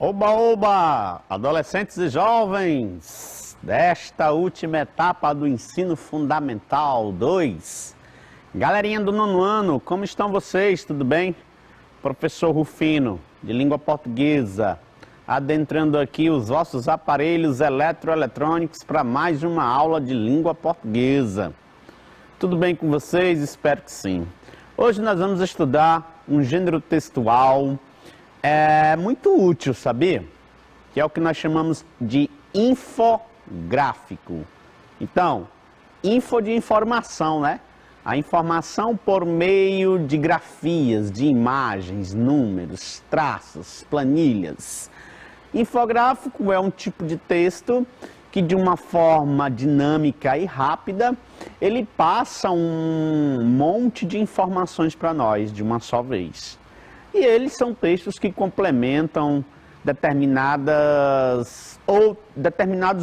Oba, oba! Adolescentes e jovens desta última etapa do Ensino Fundamental 2. Galerinha do nono ano, como estão vocês? Tudo bem? Professor Rufino, de língua portuguesa, adentrando aqui os vossos aparelhos eletroeletrônicos para mais uma aula de língua portuguesa. Tudo bem com vocês? Espero que sim. Hoje nós vamos estudar um gênero textual muito útil, sabia? Que é o que nós chamamos de infográfico. Então, info de informação, né? A informação por meio de grafias, de imagens, números, traços, planilhas. Infográfico é um tipo de texto que de uma forma dinâmica e rápida, ele passa um monte de informações para nós de uma só vez. E eles são textos que complementam determinados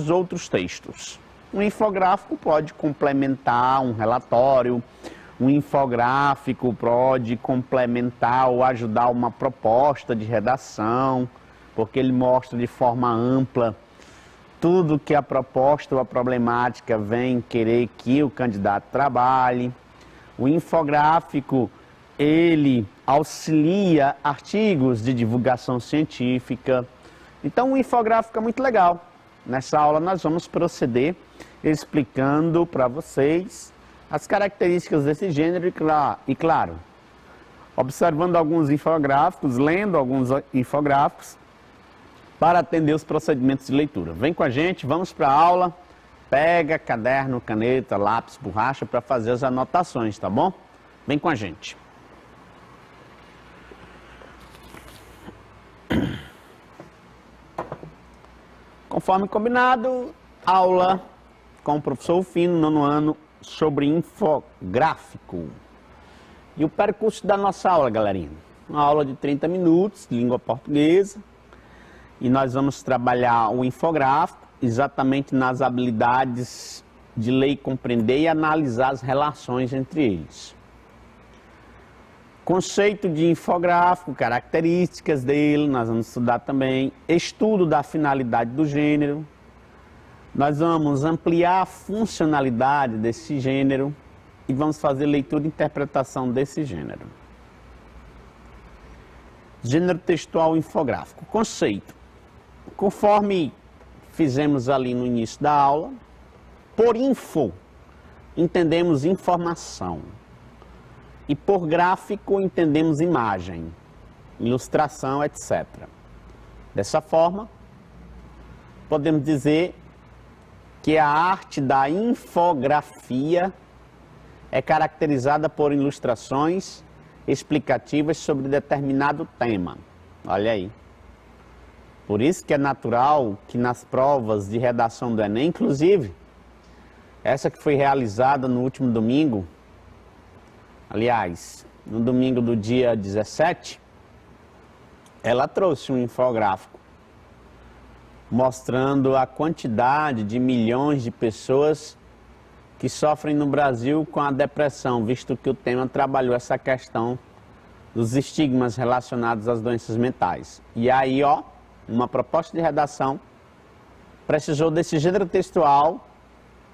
outros textos. Um infográfico pode complementar um relatório, um infográfico pode complementar ou ajudar uma proposta de redação, porque ele mostra de forma ampla tudo que a proposta ou a problemática vem querer que o candidato trabalhe. O infográfico, ele auxilia artigos de divulgação científica. Então, o infográfico é muito legal. Nessa aula nós vamos proceder explicando para vocês as características desse gênero e, claro, observando alguns infográficos, lendo alguns infográficos, para atender os procedimentos de leitura. Vem com a gente, vamos para a aula, pega caderno, caneta, lápis, borracha para fazer as anotações, tá bom? Vem com a gente. Conforme combinado, aula com o professor Rufino, nono ano, sobre infográfico. E o percurso da nossa aula, galerinha? Uma aula de 30 minutos, de língua portuguesa. E nós vamos trabalhar o infográfico exatamente nas habilidades de ler e compreender e analisar as relações entre eles. Conceito de infográfico, características dele, nós vamos estudar também. Estudo da finalidade do gênero. Nós vamos ampliar a funcionalidade desse gênero e vamos fazer leitura e interpretação desse gênero. Gênero textual infográfico. Conceito. Conforme fizemos ali no início da aula, por info, entendemos informação. E por gráfico, entendemos imagem, ilustração, etc. Dessa forma, podemos dizer que a arte da infografia é caracterizada por ilustrações explicativas sobre determinado tema. Olha aí. Por isso que é natural que nas provas de redação do Enem, inclusive, essa que foi realizada no último domingo, aliás, no domingo do dia 17, ela trouxe um infográfico mostrando a quantidade de milhões de pessoas que sofrem no Brasil com a depressão, visto que o tema trabalhou essa questão dos estigmas relacionados às doenças mentais. E aí, ó, uma proposta de redação precisou desse gênero textual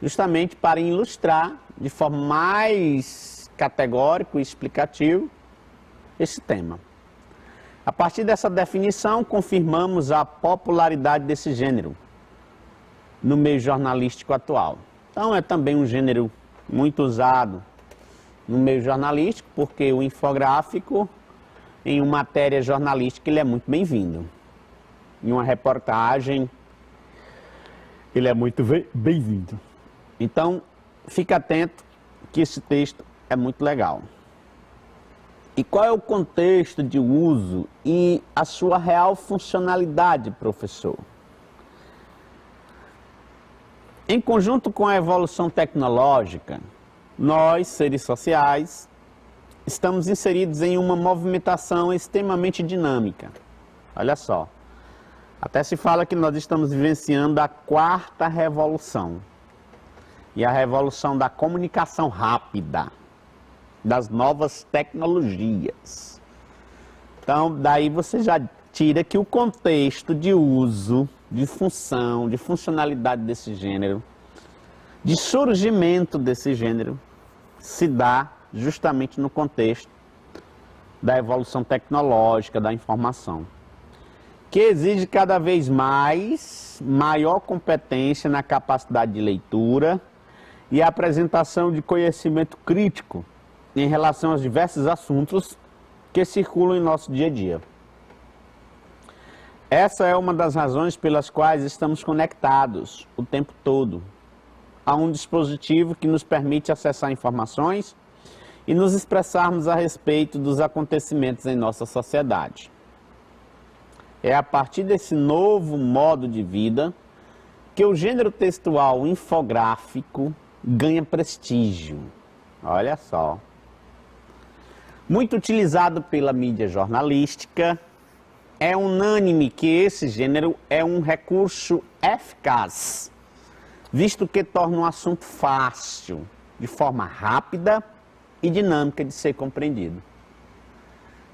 justamente para ilustrar de forma mais categórica e explicativa esse tema. A partir dessa definição, confirmamos a popularidade desse gênero no meio jornalístico atual. Então, é também um gênero muito usado no meio jornalístico, porque o infográfico, em uma matéria jornalística, ele é muito bem-vindo. Em uma reportagem, ele é muito bem-vindo. Então, fica atento que esse texto é muito legal. E qual é o contexto de uso e a sua real funcionalidade, professor? Em conjunto com a evolução tecnológica, nós, seres sociais, estamos inseridos em uma movimentação extremamente dinâmica. Olha só. Até se fala que nós estamos vivenciando a quarta revolução. E a revolução da comunicação rápida, das novas tecnologias. Então, daí você já tira que o contexto de uso, de função, de funcionalidade desse gênero, de surgimento desse gênero, se dá justamente no contexto da evolução tecnológica, da informação, que exige cada vez mais maior competência na capacidade de leitura e apresentação de conhecimento crítico em relação aos diversos assuntos que circulam em nosso dia a dia. Essa é uma das razões pelas quais estamos conectados o tempo todo a um dispositivo que nos permite acessar informações e nos expressarmos a respeito dos acontecimentos em nossa sociedade. É a partir desse novo modo de vida que o gênero textual infográfico ganha prestígio. Olha só. Muito utilizado pela mídia jornalística, é unânime que esse gênero é um recurso eficaz, visto que torna um assunto fácil, de forma rápida e dinâmica de ser compreendido.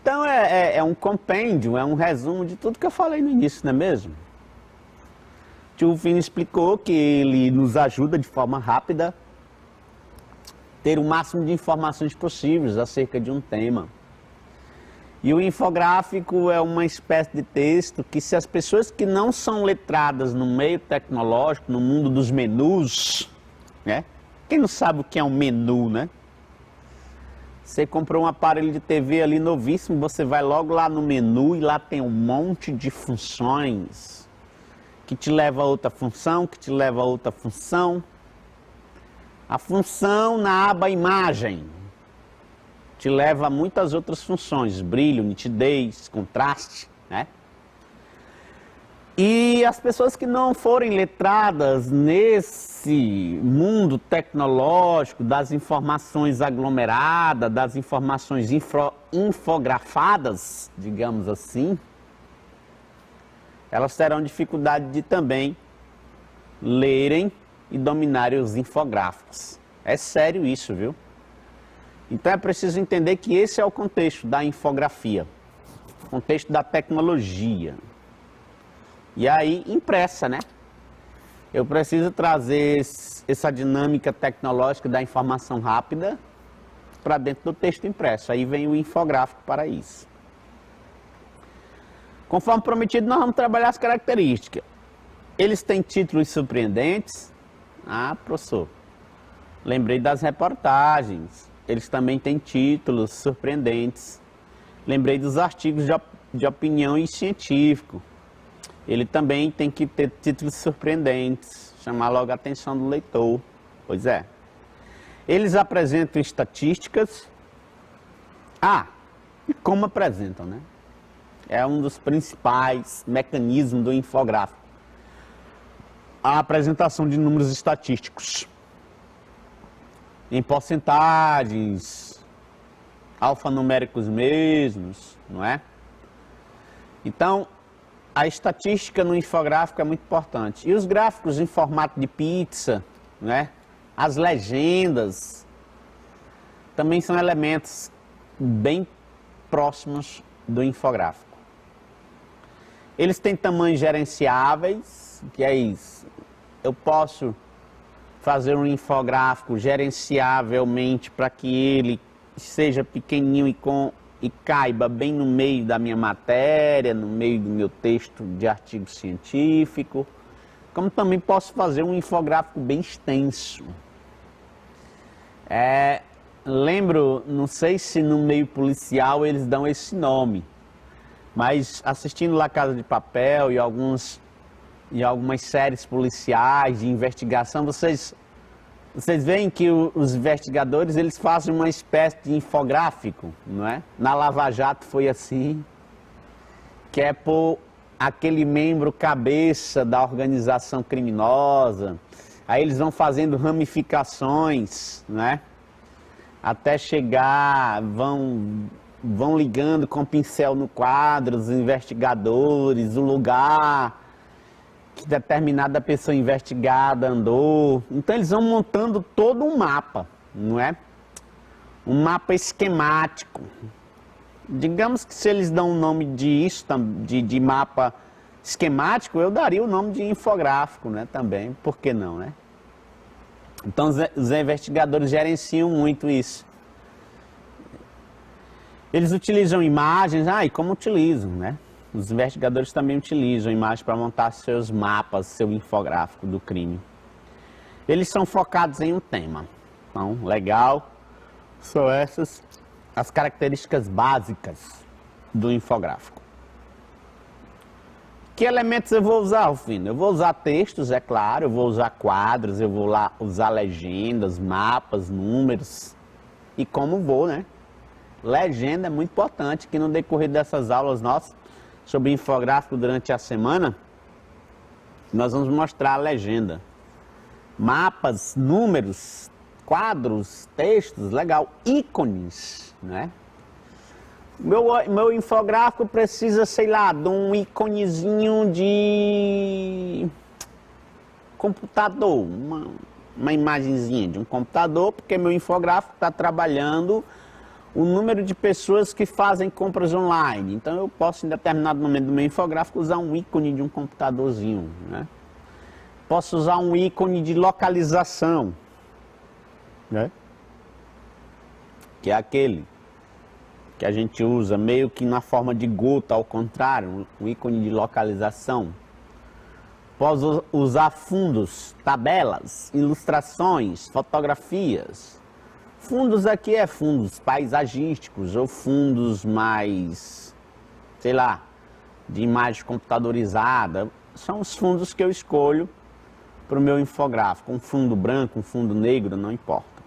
Então é um compêndio, é um resumo de tudo que eu falei no início, não é mesmo? O tio Rufino explicou que ele nos ajuda de forma rápida ter o máximo de informações possíveis acerca de um tema. E o infográfico é uma espécie de texto que, se as pessoas que não são letradas no meio tecnológico, no mundo dos menus, né? Quem não sabe o que é um menu, né? Você comprou um aparelho de TV ali novíssimo, você vai logo lá no menu e lá tem um monte de funções que te leva a outra função, que te leva a outra função. A função na aba imagem te leva a muitas outras funções, brilho, nitidez, contraste, né? E as pessoas que não forem letradas nesse mundo tecnológico, das informações aglomeradas, das informações infografadas, digamos assim, elas terão dificuldade de também lerem e dominarem os infográficos. É sério isso, viu? Então é preciso entender que esse é o contexto da infografia, o contexto da tecnologia. E aí, impressa, né? Eu preciso trazer essa dinâmica tecnológica da informação rápida para dentro do texto impresso. Aí vem o infográfico para isso. Conforme prometido, nós vamos trabalhar as características. Eles têm títulos surpreendentes. Ah, professor, lembrei das reportagens. Eles também têm títulos surpreendentes. Lembrei dos artigos de opinião e científico. Ele também tem que ter títulos surpreendentes, chamar logo a atenção do leitor. Pois é. Eles apresentam estatísticas. Ah, e como apresentam, né? É um dos principais mecanismos do infográfico. A apresentação de números estatísticos. Em porcentagens, alfanuméricos mesmos, não é? Então, a estatística no infográfico é muito importante. E os gráficos em formato de pizza, né? As legendas, também são elementos bem próximos do infográfico. Eles têm tamanhos gerenciáveis, que é isso. Eu posso fazer um infográfico gerenciavelmente para que ele seja pequenininho e caiba bem no meio da minha matéria, no meio do meu texto de artigo científico. Como também posso fazer um infográfico bem extenso. Lembro, não sei se no meio policial eles dão esse nome, mas assistindo La Casa de Papel e algumas séries policiais de investigação, vocês veem que os investigadores, eles fazem uma espécie de infográfico, não é? Na Lava Jato foi assim, que é por aquele membro cabeça da organização criminosa, aí eles vão fazendo ramificações, não é? Até chegar, vão ligando com pincel no quadro, os investigadores, o lugar que determinada pessoa investigada andou. Então eles vão montando todo um mapa, não é? Um mapa esquemático Digamos que se eles dão o nome de mapa esquemático, eu daria o nome de infográfico, né, também, por que não, né? Então os investigadores gerenciam muito isso. Eles utilizam imagens, e como utilizam, né? Os investigadores também utilizam imagens para montar seus mapas, seu infográfico do crime. Eles são focados em um tema. Então, legal, são essas as características básicas do infográfico. Que elementos eu vou usar, Rufino? Eu vou usar textos, é claro, eu vou usar quadros, eu vou lá usar legendas, mapas, números. E como vou, né? Legenda é muito importante, que no decorrer dessas aulas nossas sobre infográfico durante a semana, nós vamos mostrar a legenda. Mapas, números, quadros, textos, legal, ícones, né? Meu infográfico precisa, sei lá, de um íconezinho de computador, uma imagenzinha de um computador, porque meu infográfico está trabalhando o número de pessoas que fazem compras online. Então eu posso, em determinado momento do meu infográfico, usar um ícone de um computadorzinho, né? Posso usar um ícone de localização, né? Que é aquele que a gente usa meio que na forma de gota, ao contrário, um ícone de localização. Posso usar fundos, tabelas, ilustrações, fotografias. Fundos aqui é fundos paisagísticos ou fundos mais, sei lá, de imagem computadorizada. São os fundos que eu escolho para o meu infográfico. Um fundo branco, um fundo negro, não importa.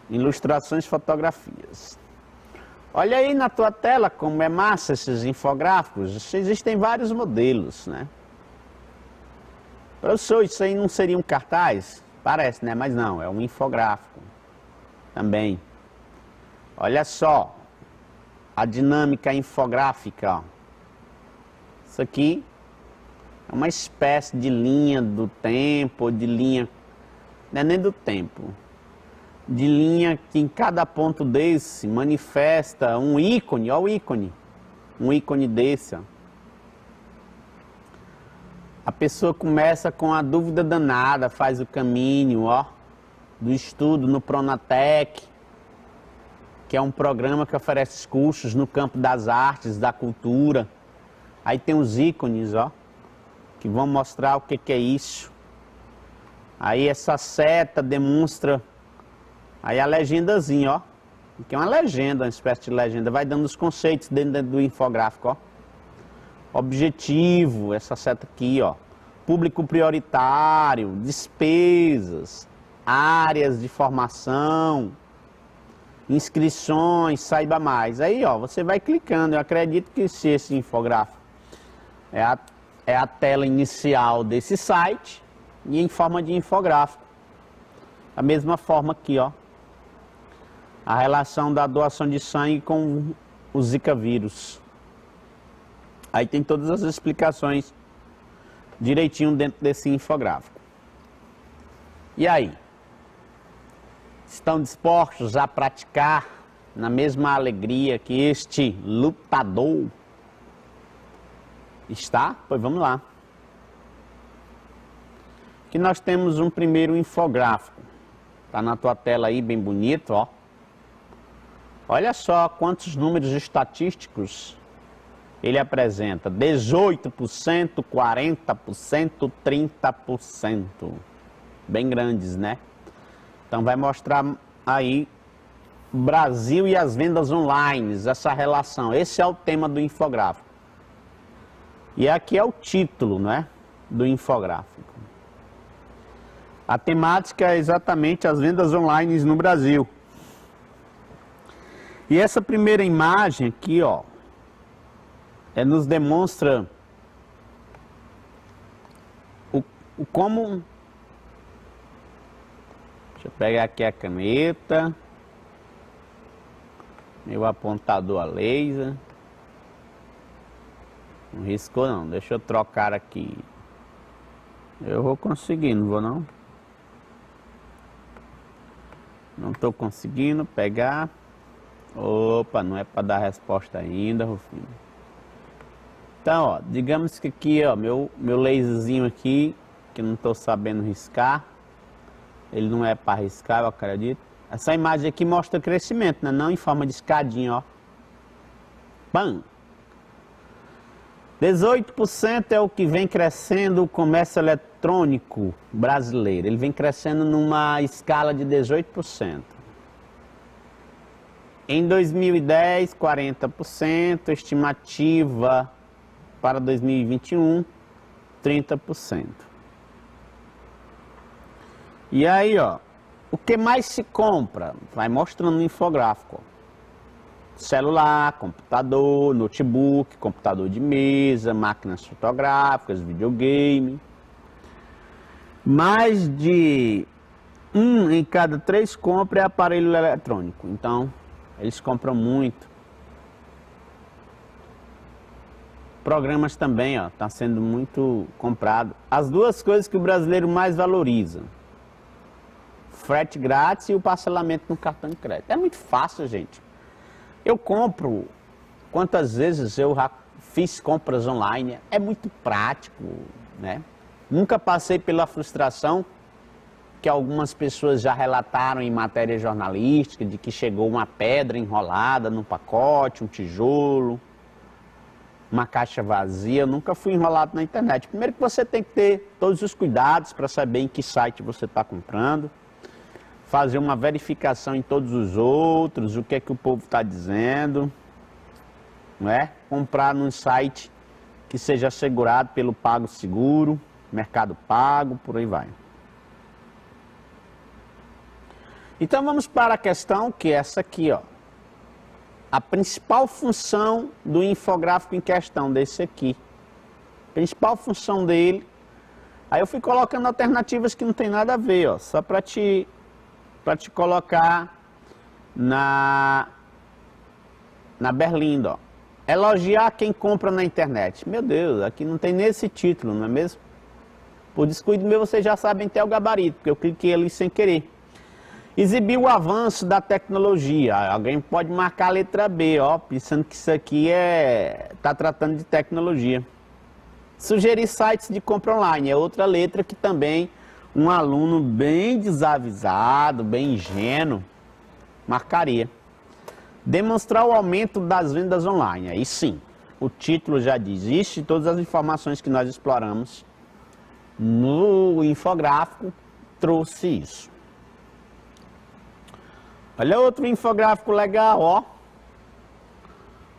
Ilustrações, fotografias. Olha aí na tua tela como é massa esses infográficos. Existem vários modelos, né? Professor, isso aí não seria um cartaz? Parece, né? Mas não, é um infográfico também. Olha só a dinâmica infográfica, ó. Isso aqui é uma espécie de linha do tempo, de linha, não é nem do tempo, de linha que em cada ponto desse manifesta um ícone, ó o ícone, um ícone desse, ó. A pessoa começa com a dúvida danada, faz o caminho, ó, do estudo no Pronatec, que é um programa que oferece cursos no campo das artes, da cultura. Aí tem os ícones, ó, que vão mostrar o que é isso. Aí essa seta demonstra, aí a legendazinha, ó, que é uma legenda, uma espécie de legenda, vai dando os conceitos dentro do infográfico, ó. Objetivo, essa seta aqui, ó. Público prioritário, despesas, áreas de formação, inscrições, saiba mais. Aí, ó, você vai clicando. Eu acredito que se esse infográfico é a tela inicial desse site e em forma de infográfico. Da mesma forma aqui, ó. A relação da doação de sangue com o Zika vírus. Aí tem todas as explicações direitinho dentro desse infográfico. E aí? Estão dispostos a praticar na mesma alegria que este lutador está? Pois vamos lá. Aqui nós temos um primeiro infográfico. Está na tua tela aí, bem bonito, ó. Olha só quantos números estatísticos ele apresenta: 18%, 40%, 30%. Bem grandes, né? Então vai mostrar aí Brasil e as vendas online, essa relação. Esse é o tema do infográfico. E aqui é o título, né, do infográfico. A temática é exatamente as vendas online no Brasil. E essa primeira imagem aqui, ó, nos demonstra o como... Deixa eu pegar aqui a caneta, meu apontador a laser. Não riscou não, deixa eu trocar aqui. Eu vou conseguir, não vou não? Não estou conseguindo pegar. Opa, não é para dar resposta ainda, Rufino. Então, ó, digamos que aqui, ó, meu laserzinho aqui, que eu não estou sabendo riscar, ele não é para riscar, eu acredito. Essa imagem aqui mostra crescimento, né? Não em forma de escadinha, ó. Pam! 18% é o que vem crescendo o comércio eletrônico brasileiro. Ele vem crescendo numa escala de 18%. Em 2010, 40%, estimativa para 2021, 30%. E aí, ó, o que mais se compra? Vai mostrando no infográfico, ó. Celular, computador, notebook, computador de mesa, máquinas fotográficas, videogame. Mais de 1 em cada 3 compra é aparelho eletrônico. Então, eles compram muito. Programas também, ó, tá sendo muito comprado. As duas coisas que o brasileiro mais valoriza: frete grátis e o parcelamento no cartão de crédito. É muito fácil, gente. Eu compro, quantas vezes eu já fiz compras online, é muito prático, né? Nunca passei pela frustração que algumas pessoas já relataram em matéria jornalística, de que chegou uma pedra enrolada no pacote, um tijolo, uma caixa vazia. Eu nunca fui enrolado na internet. Primeiro que você tem que ter todos os cuidados para saber em que site você está comprando, fazer uma verificação em todos os outros, o que é que o povo está dizendo, não é? Comprar num site que seja assegurado pelo PagSeguro, Mercado Pago, por aí vai. Então vamos para a questão que é essa aqui, ó. A principal função do infográfico em questão, desse aqui. Principal função dele. Aí eu fui colocando alternativas que não tem nada a ver, ó, só para te colocar na berlinda, ó. Elogiar quem compra na internet. Meu Deus, aqui não tem nesse título, não é mesmo? Por descuido meu, vocês já sabem até o gabarito, porque eu cliquei ali sem querer. Exibir o avanço da tecnologia. Alguém pode marcar a letra B, ó, pensando que isso aqui tá tratando de tecnologia. Sugerir sites de compra online. É outra letra que também um aluno bem desavisado, bem ingênuo, marcaria. Demonstrar o aumento das vendas online. Aí sim, o título já diz, existe todas as informações que nós exploramos no infográfico, trouxe isso. Olha outro infográfico legal, ó.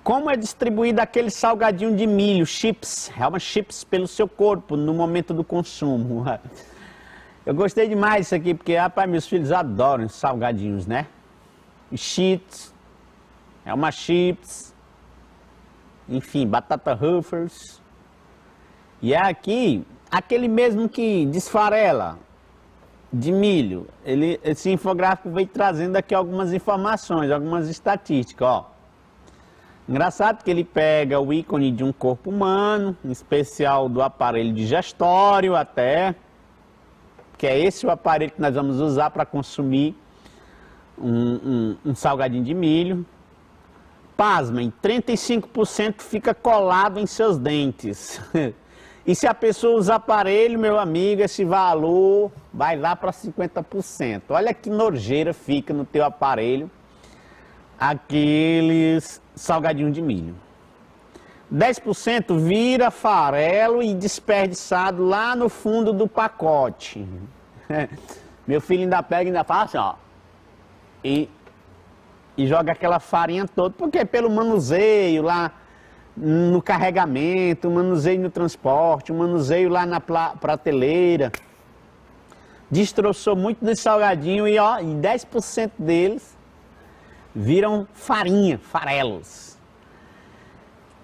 Como é distribuído aquele salgadinho de milho, chips, chips pelo seu corpo no momento do consumo. Eu gostei demais disso aqui, porque, rapaz, meus filhos adoram salgadinhos, né? Cheetos, chips, enfim, batata Ruffles. E é aqui, aquele mesmo que desfarela de milho. Esse infográfico veio trazendo aqui algumas informações, algumas estatísticas, ó. Engraçado que ele pega o ícone de um corpo humano, em especial do aparelho digestório até, que é esse o aparelho que nós vamos usar para consumir um salgadinho de milho. Pasmem, 35% fica colado em seus dentes. E se a pessoa usa aparelho, meu amigo, esse valor vai lá para 50%. Olha que nojeira fica no teu aparelho aqueles salgadinhos de milho. 10% vira farelo e desperdiçado lá no fundo do pacote. Meu filho ainda pega e ainda fala assim, ó. E joga aquela farinha toda, porque pelo manuseio lá no carregamento, manuseio no transporte, manuseio lá na prateleira, destroçou muito desse salgadinho e 10% deles viram farinha, farelos.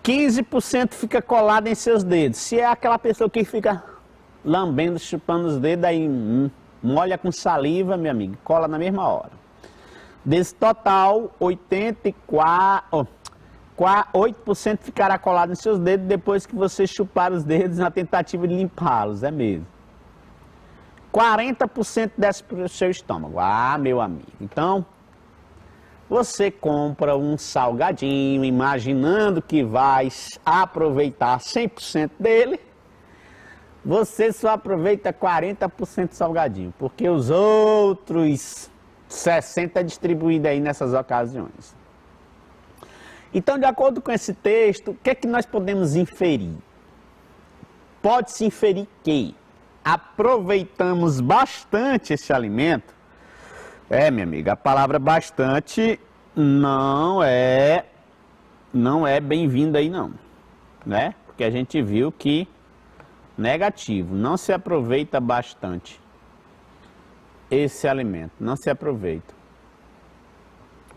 15% fica colado em seus dedos. Se é aquela pessoa que fica lambendo, chupando os dedos, aí molha com saliva, meu amigo, cola na mesma hora. Desse total, 8% ficará colado em seus dedos depois que você chupar os dedos na tentativa de limpá-los, é mesmo. 40% desce para o seu estômago. Ah, meu amigo. Então, Você compra um salgadinho, imaginando que vai aproveitar 100% dele, você só aproveita 40% salgadinho, porque os outros 60% é distribuído aí nessas ocasiões. Então, de acordo com esse texto, o que é que nós podemos inferir? Pode-se inferir que aproveitamos bastante esse alimento. Minha amiga, a palavra bastante não é bem-vinda aí não, né? Porque a gente viu que negativo, não se aproveita bastante esse alimento, não se aproveita.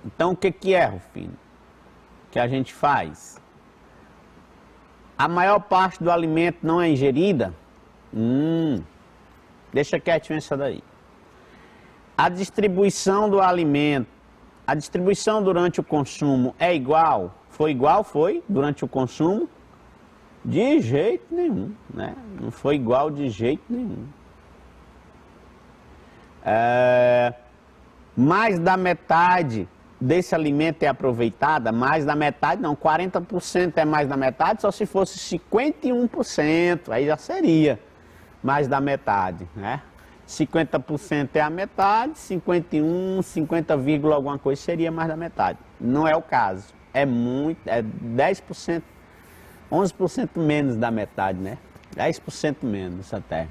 Então o que é, Rufino, que a gente faz? A maior parte do alimento não é ingerida? Deixa quietinho essa daí. A distribuição do alimento, a distribuição durante o consumo é igual? Foi igual, durante o consumo? De jeito nenhum, né? Não foi igual de jeito nenhum. Mais da metade desse alimento é aproveitada? Mais da metade não, 40% é mais da metade, só se fosse 51%, aí já seria mais da metade, né? 50% é a metade, 51, 50, alguma coisa seria mais da metade. Não é o caso, é 10%, 11% menos da metade, né? 10% menos até.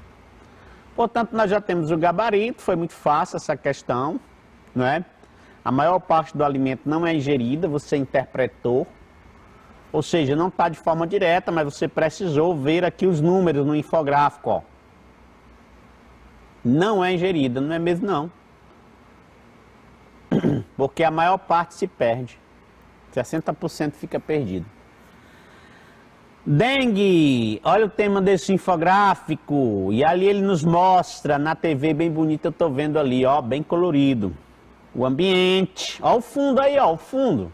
Portanto, nós já temos o gabarito, foi muito fácil essa questão, não é? A maior parte do alimento não é ingerida, você interpretou, ou seja, não está de forma direta, mas você precisou ver aqui os números no infográfico, ó. Não é ingerida, não é mesmo não. Porque a maior parte se perde. 60% fica perdido. Dengue, olha o tema desse infográfico. E ali ele nos mostra, na TV bem bonita, eu estou vendo ali, ó, bem colorido. O ambiente, ó o fundo aí, ó, o fundo.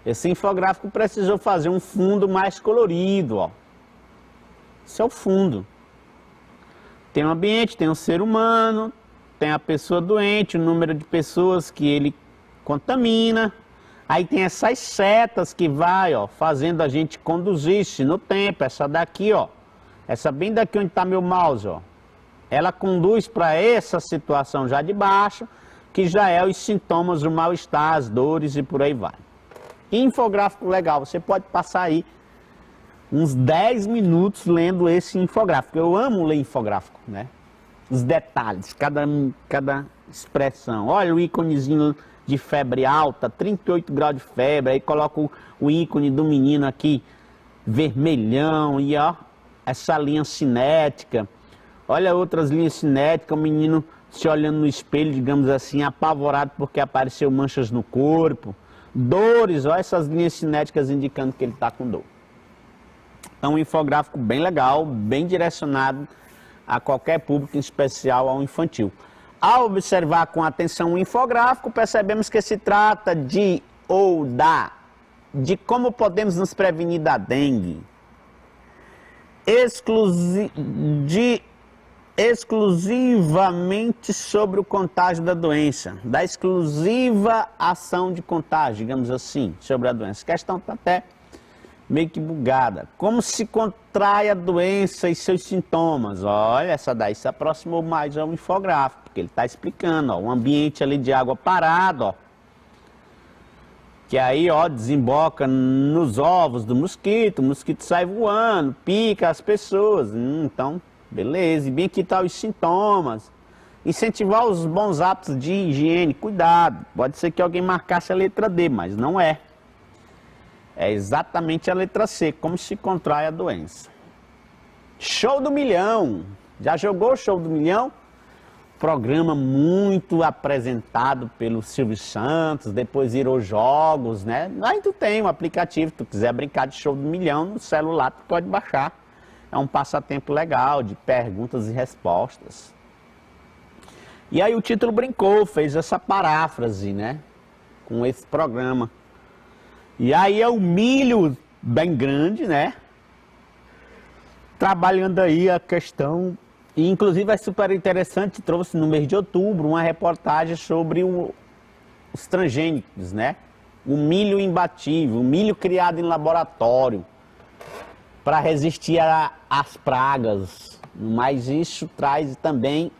Esse infográfico precisou fazer um fundo mais colorido, ó. Esse é o fundo. Tem o ambiente, tem o ser humano, tem a pessoa doente, o número de pessoas que ele contamina. Aí tem essas setas que vai, ó, fazendo a gente conduzir-se no tempo. Essa daqui, ó, essa bem daqui onde está meu mouse, ó. Ela conduz para essa situação já de baixo, que já é os sintomas do mal-estar, as dores e por aí vai. Infográfico legal, você pode passar aí uns 10 minutos lendo esse infográfico. Eu amo ler infográfico, né? Os detalhes, cada expressão. Olha o íconezinho de febre alta, 38 graus de febre, aí coloca o ícone do menino aqui, vermelhão, e ó, essa linha cinética. Olha outras linhas cinéticas, o menino se olhando no espelho, digamos assim, apavorado porque apareceu manchas no corpo. Dores, ó, essas linhas cinéticas indicando que ele está com dor. Então, um infográfico bem legal, bem direcionado a qualquer público, em especial ao infantil. Ao observar com atenção o infográfico, percebemos que se trata de como podemos nos prevenir da dengue. Exclusivamente sobre o contágio da doença, da exclusiva ação de contágio, digamos assim, sobre a doença. A questão está até meio que bugada. Como se contrai a doença e seus sintomas? Olha, essa daí se aproximou mais ao infográfico, porque ele está explicando, ó, um ambiente ali de água parado, ó, que aí, ó, desemboca nos ovos do mosquito, o mosquito sai voando, pica as pessoas, então, beleza, e bem aqui tá os sintomas. Incentivar os bons hábitos de higiene, cuidado, pode ser que alguém marcasse a letra D, mas não é. É exatamente a letra C, como se contrai a doença. Show do Milhão. Já jogou o Show do Milhão? Programa muito apresentado pelo Silvio Santos, depois virou jogos, né? Aí tu tem um aplicativo, tu quiser brincar de Show do Milhão no celular, tu pode baixar. É um passatempo legal de perguntas e respostas. E aí o título brincou, fez essa paráfrase, né? Com esse programa. E aí é o milho bem grande, né? Trabalhando aí a questão, e inclusive é super interessante, trouxe no mês de outubro uma reportagem sobre os transgênicos, né? O milho imbatível, o milho criado em laboratório para resistir às pragas. Mas isso traz também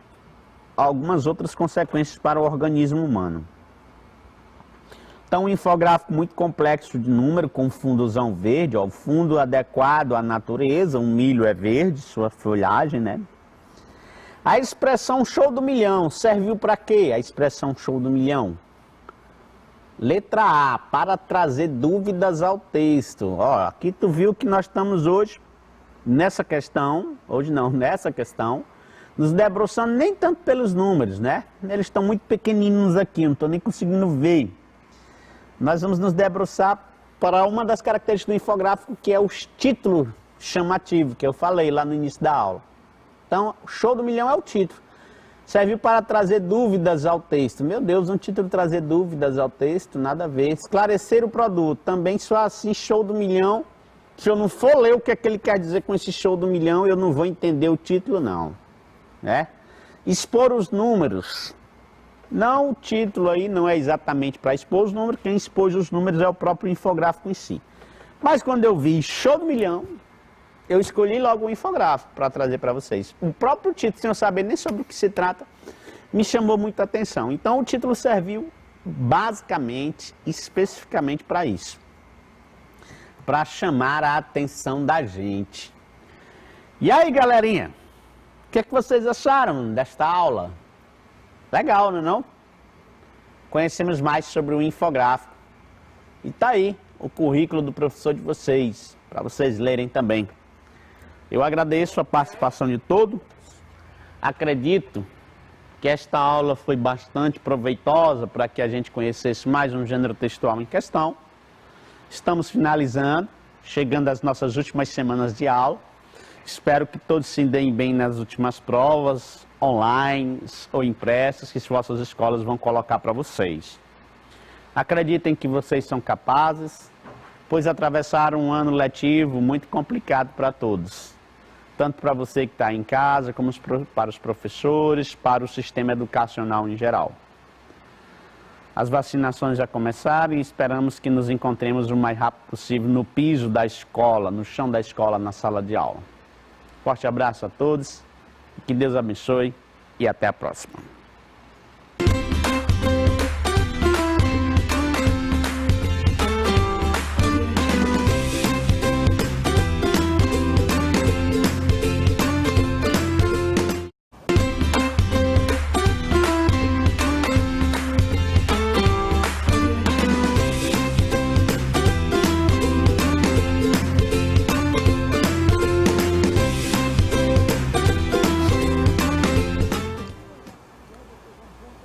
algumas outras consequências para o organismo humano. Então, um infográfico muito complexo de número, com fundozão verde, ó, o fundo adequado à natureza, o milho é verde, sua folhagem, né? A expressão show do milhão serviu para quê? A expressão show do milhão. Letra A, para trazer dúvidas ao texto. Ó, aqui tu viu que nós estamos hoje nessa questão, nessa questão, nos debruçando nem tanto pelos números, né? Eles estão muito pequeninos aqui, não estou nem conseguindo ver. Nós vamos nos debruçar para uma das características do infográfico, que é o título chamativo, que eu falei lá no início da aula. Então, show do milhão é o título. Serviu para trazer dúvidas ao texto. Meu Deus, um título trazer dúvidas ao texto, nada a ver. Esclarecer o produto, também só assim, show do milhão. Se eu não for ler o que é que ele quer dizer com esse show do milhão, eu não vou entender o título, não. Né? Expor os números. Não, o título aí não é exatamente para expor os números, quem expôs os números é o próprio infográfico em si. Mas quando eu vi show do milhão, eu escolhi logo o infográfico para trazer para vocês. O próprio título, sem eu saber nem sobre o que se trata, me chamou muita atenção. Então o título serviu basicamente, especificamente para isso. Para chamar a atenção da gente. E aí, galerinha? O que é que vocês acharam desta aula? Legal, não é não? Conhecemos mais sobre o infográfico. E tá aí o currículo do professor de vocês, para vocês lerem também. Eu agradeço a participação de todos. Acredito que esta aula foi bastante proveitosa para que a gente conhecesse mais um gênero textual em questão. Estamos finalizando, chegando às nossas últimas semanas de aula. Espero que todos se deem bem nas últimas provas, online ou impressas, que as vossas escolas vão colocar para vocês. Acreditem que vocês são capazes, pois atravessaram um ano letivo muito complicado para todos. Tanto para você que está em casa, como para os professores, para o sistema educacional em geral. As vacinações já começaram e esperamos que nos encontremos o mais rápido possível no piso da escola, no chão da escola, na sala de aula. Forte abraço a todos, que Deus abençoe e até a próxima.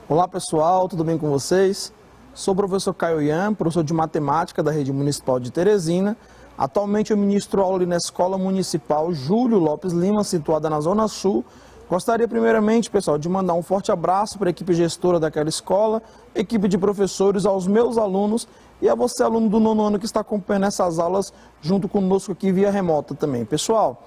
Olá pessoal, tudo bem com vocês? Sou o professor Caio Ian, professor de matemática da Rede Municipal de Teresina. Atualmente eu ministro aula na Escola Municipal Júlio Lopes Lima, situada na Zona Sul. Gostaria primeiramente, pessoal, de mandar um forte abraço para a equipe gestora daquela escola, equipe de professores, aos meus alunos e a você, aluno do 9º ano que está acompanhando essas aulas junto conosco aqui via remota também. Pessoal,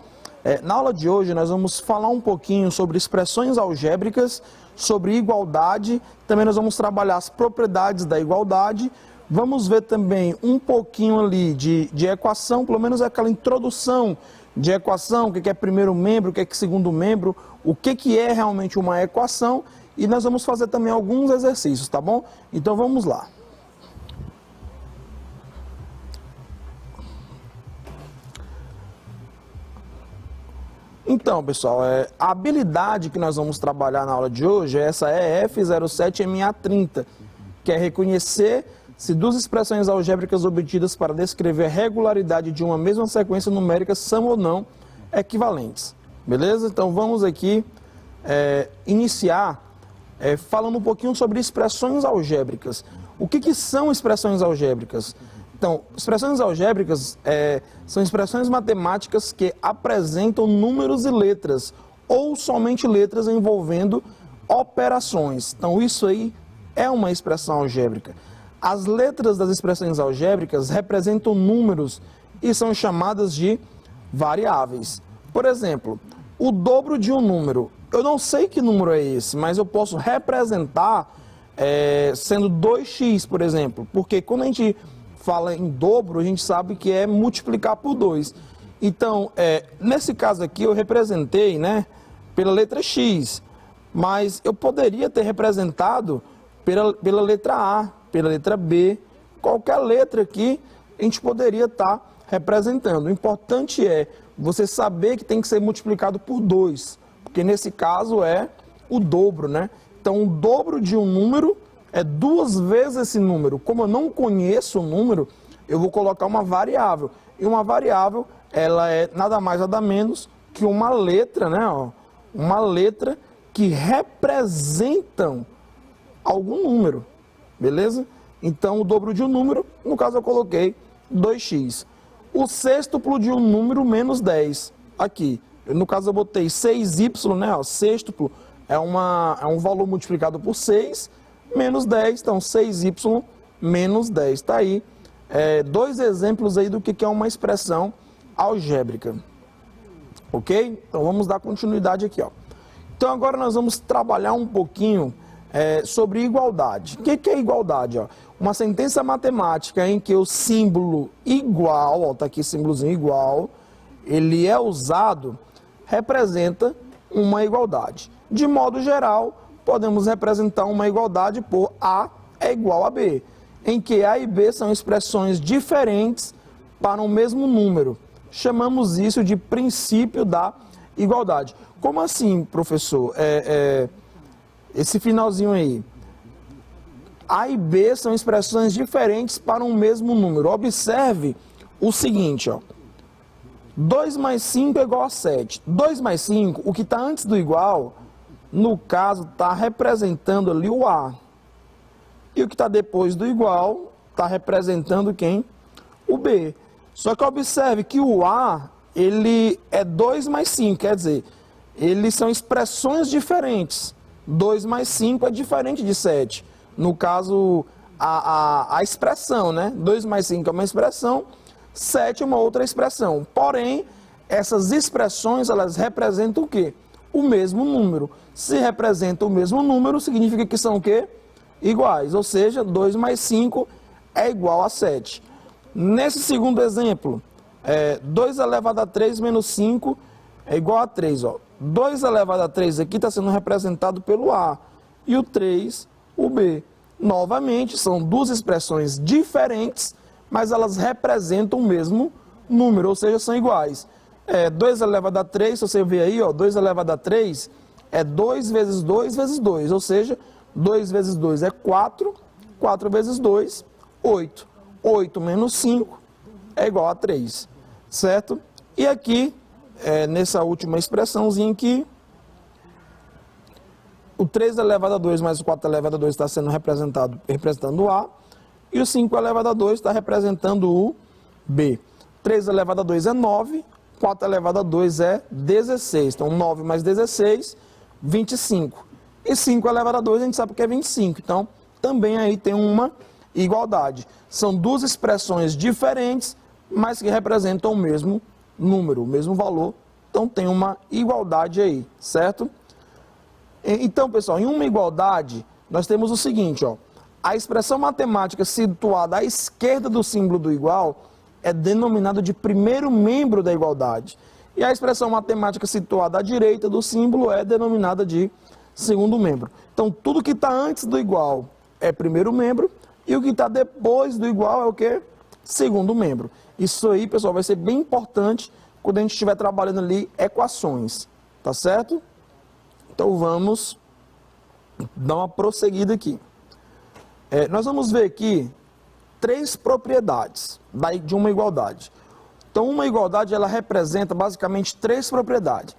na aula de hoje nós vamos falar um pouquinho sobre expressões algébricas, sobre igualdade, também nós vamos trabalhar as propriedades da igualdade, vamos ver também um pouquinho ali de equação, pelo menos aquela introdução de equação, o que é primeiro membro, o que é segundo membro, o que é realmente uma equação, e nós vamos fazer também alguns exercícios, tá bom? Então vamos lá. Então, pessoal, a habilidade que nós vamos trabalhar na aula de hoje é essa EF07MA30, que é reconhecer se duas expressões algébricas obtidas para descrever a regularidade de uma mesma sequência numérica são ou não equivalentes. Beleza? Então, vamos aqui iniciar falando um pouquinho sobre expressões algébricas. O que são expressões algébricas? Então, expressões algébricas são expressões matemáticas que apresentam números e letras, ou somente letras envolvendo operações. Então, isso aí é uma expressão algébrica. As letras das expressões algébricas representam números e são chamadas de variáveis. Por exemplo, o dobro de um número. Eu não sei que número é esse, mas eu posso representar sendo 2x, por exemplo. Porque quando a gente fala em dobro, a gente sabe que é multiplicar por 2. Então, nesse caso aqui, eu representei, né, pela letra x, mas eu poderia ter representado pela letra A, pela letra B, qualquer letra aqui a gente poderia estar representando. O importante é você saber que tem que ser multiplicado por 2, porque nesse caso é o dobro, né? Então, o dobro de um número é 2 vezes esse número. Como eu não conheço o número, eu vou colocar uma variável. E uma variável, ela é nada mais, nada menos que uma letra, né? Ó, uma letra que representam algum número, beleza? Então, o dobro de um número, no caso eu coloquei 2x. O sextuplo de um número menos 10, aqui. No caso eu botei 6y, né? Ó, sextuplo é um valor multiplicado por 6, menos 10, então 6y menos 10. Tá aí, 2 exemplos aí do que é uma expressão algébrica. Ok? Então vamos dar continuidade aqui, ó. Então agora nós vamos trabalhar um pouquinho sobre igualdade. O que é igualdade? Ó? Uma sentença matemática em que o símbolo igual, ó, tá aqui símbolozinho igual, ele é usado, representa uma igualdade. De modo geral, podemos representar uma igualdade por A é igual a B, em que A e B são expressões diferentes para um mesmo número. Chamamos isso de princípio da igualdade. Como assim, professor? Esse finalzinho aí. A e B são expressões diferentes para um mesmo número. Observe o seguinte, ó. 2 mais 5 é igual a 7. 2 mais 5, o que está antes do igual, no caso, está representando ali o A. E o que está depois do igual, está representando quem? O B. Só que observe que o A, ele é 2 mais 5, quer dizer, eles são expressões diferentes. 2 mais 5 é diferente de 7. No caso, a expressão, né? 2 mais 5 é uma expressão, 7 é uma outra expressão. Porém, essas expressões, elas representam o quê? O mesmo número. Se representa o mesmo número, significa que são o quê? Iguais. Ou seja, 2 mais 5 é igual a 7. Nesse segundo exemplo, 2 elevado a 3 menos 5 é igual a 3. Ó. 2 elevado a 3 aqui está sendo representado pelo A. E o 3, o B. Novamente, são duas expressões diferentes, mas elas representam o mesmo número, ou seja, são iguais. 2 elevado a 3, se você ver aí, ó, 2 elevado a 3 é 2 vezes 2 vezes 2, ou seja, 2 vezes 2 é 4, 4 vezes 2, 8. 8 menos 5 é igual a 3, certo? E aqui, nessa última expressãozinha aqui, o 3 elevado a 2 mais o 4 elevado a 2 está sendo representando o A, e o 5 elevado a 2 está representando o B. 3 elevado a 2 é 9, 4 elevado a 2 é 16. Então, 9 mais 16, 25. E 5 elevado a 2 a gente sabe que é 25. Então, também aí tem uma igualdade. São duas expressões diferentes, mas que representam o mesmo número, o mesmo valor. Então, tem uma igualdade aí, certo? Então, pessoal, em uma igualdade, nós temos o seguinte, ó. A expressão matemática situada à esquerda do símbolo do igual é denominada de primeiro membro da igualdade. E a expressão matemática situada à direita do símbolo é denominada de segundo membro. Então, tudo que está antes do igual é primeiro membro e o que está depois do igual é o quê? Segundo membro. Isso aí, pessoal, vai ser bem importante quando a gente estiver trabalhando ali equações, tá certo? Então, vamos dar uma prosseguida aqui. Nós vamos ver aqui 3 propriedades de uma igualdade. Então, uma igualdade, ela representa basicamente 3 propriedades.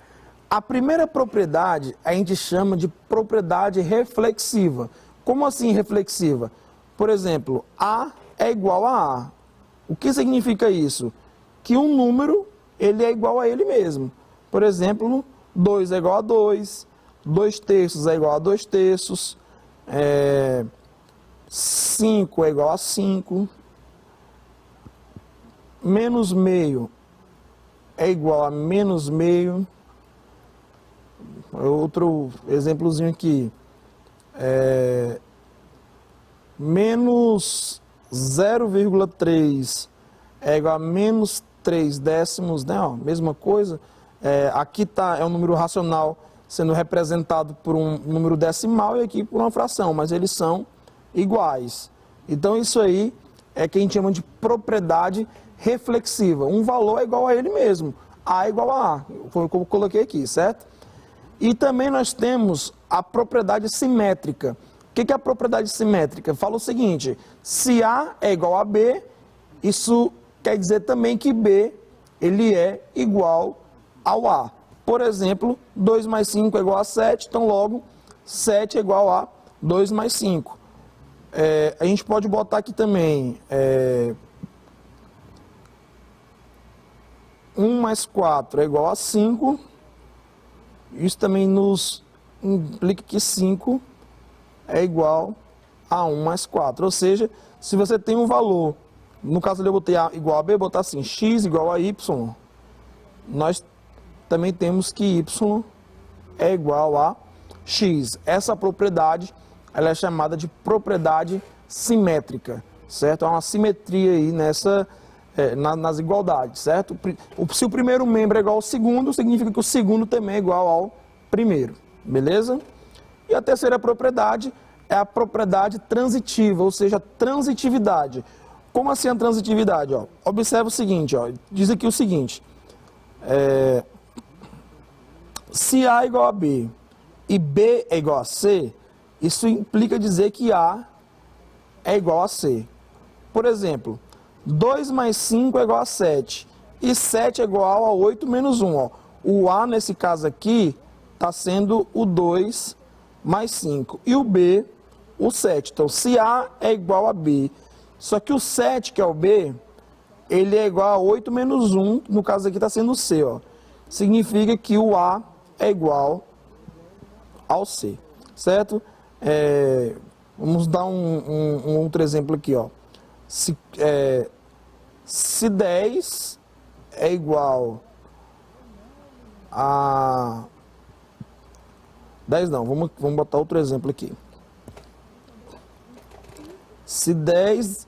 A primeira propriedade a gente chama de propriedade reflexiva. Como assim reflexiva? Por exemplo, A é igual a A. O que significa isso? Que um número, ele é igual a ele mesmo. Por exemplo, 2 é igual a 2, 2 terços é igual a 2 terços, 5 é igual a 5, menos meio é igual a menos meio. Outro exemplozinho aqui, menos 0,3 é igual a menos 3 décimos, né? Ó, mesma coisa. Aqui é um número racional sendo representado por um número decimal e aqui por uma fração, mas eles são iguais. Então isso aí é que a gente chama de propriedade reflexiva. Um valor é igual a ele mesmo. A é igual a A, foi como eu coloquei aqui, certo? E também nós temos a propriedade simétrica. O que é a propriedade simétrica? Fala o seguinte, se A é igual a B, isso quer dizer também que B ele é igual ao A. Por exemplo, 2 mais 5 é igual a 7, então logo 7 é igual a 2 mais 5. A gente pode botar aqui também 1 mais 4 é igual a 5. Isso também nos implica que 5 é igual a 1 mais 4. Ou seja, se você tem um valor, no caso eu botei A igual a B, botar assim, x igual a y, nós também temos que y é igual a x. Essa propriedade, ela é chamada de propriedade simétrica, certo? Há uma simetria aí nas igualdades, certo? Se o primeiro membro é igual ao segundo, significa que o segundo também é igual ao primeiro, beleza? E a terceira propriedade é a propriedade transitiva, ou seja, a transitividade. Como assim a transitividade? Ó? Observa o seguinte, ó, diz aqui o seguinte, se A é igual a B e B é igual a C, isso implica dizer que A é igual a C. Por exemplo, 2 mais 5 é igual a 7 e 7 é igual a 8 menos 1. Ó. O A, nesse caso aqui, está sendo o 2 mais 5 e o B, o 7. Então, se A é igual a B, só que o 7, que é o B, ele é igual a 8 menos 1, no caso aqui está sendo o C. Ó. Significa que o A é igual ao C, certo? Vamos dar um outro exemplo aqui, ó. Se 10 é igual a... 10 não, vamos botar outro exemplo aqui. Se 2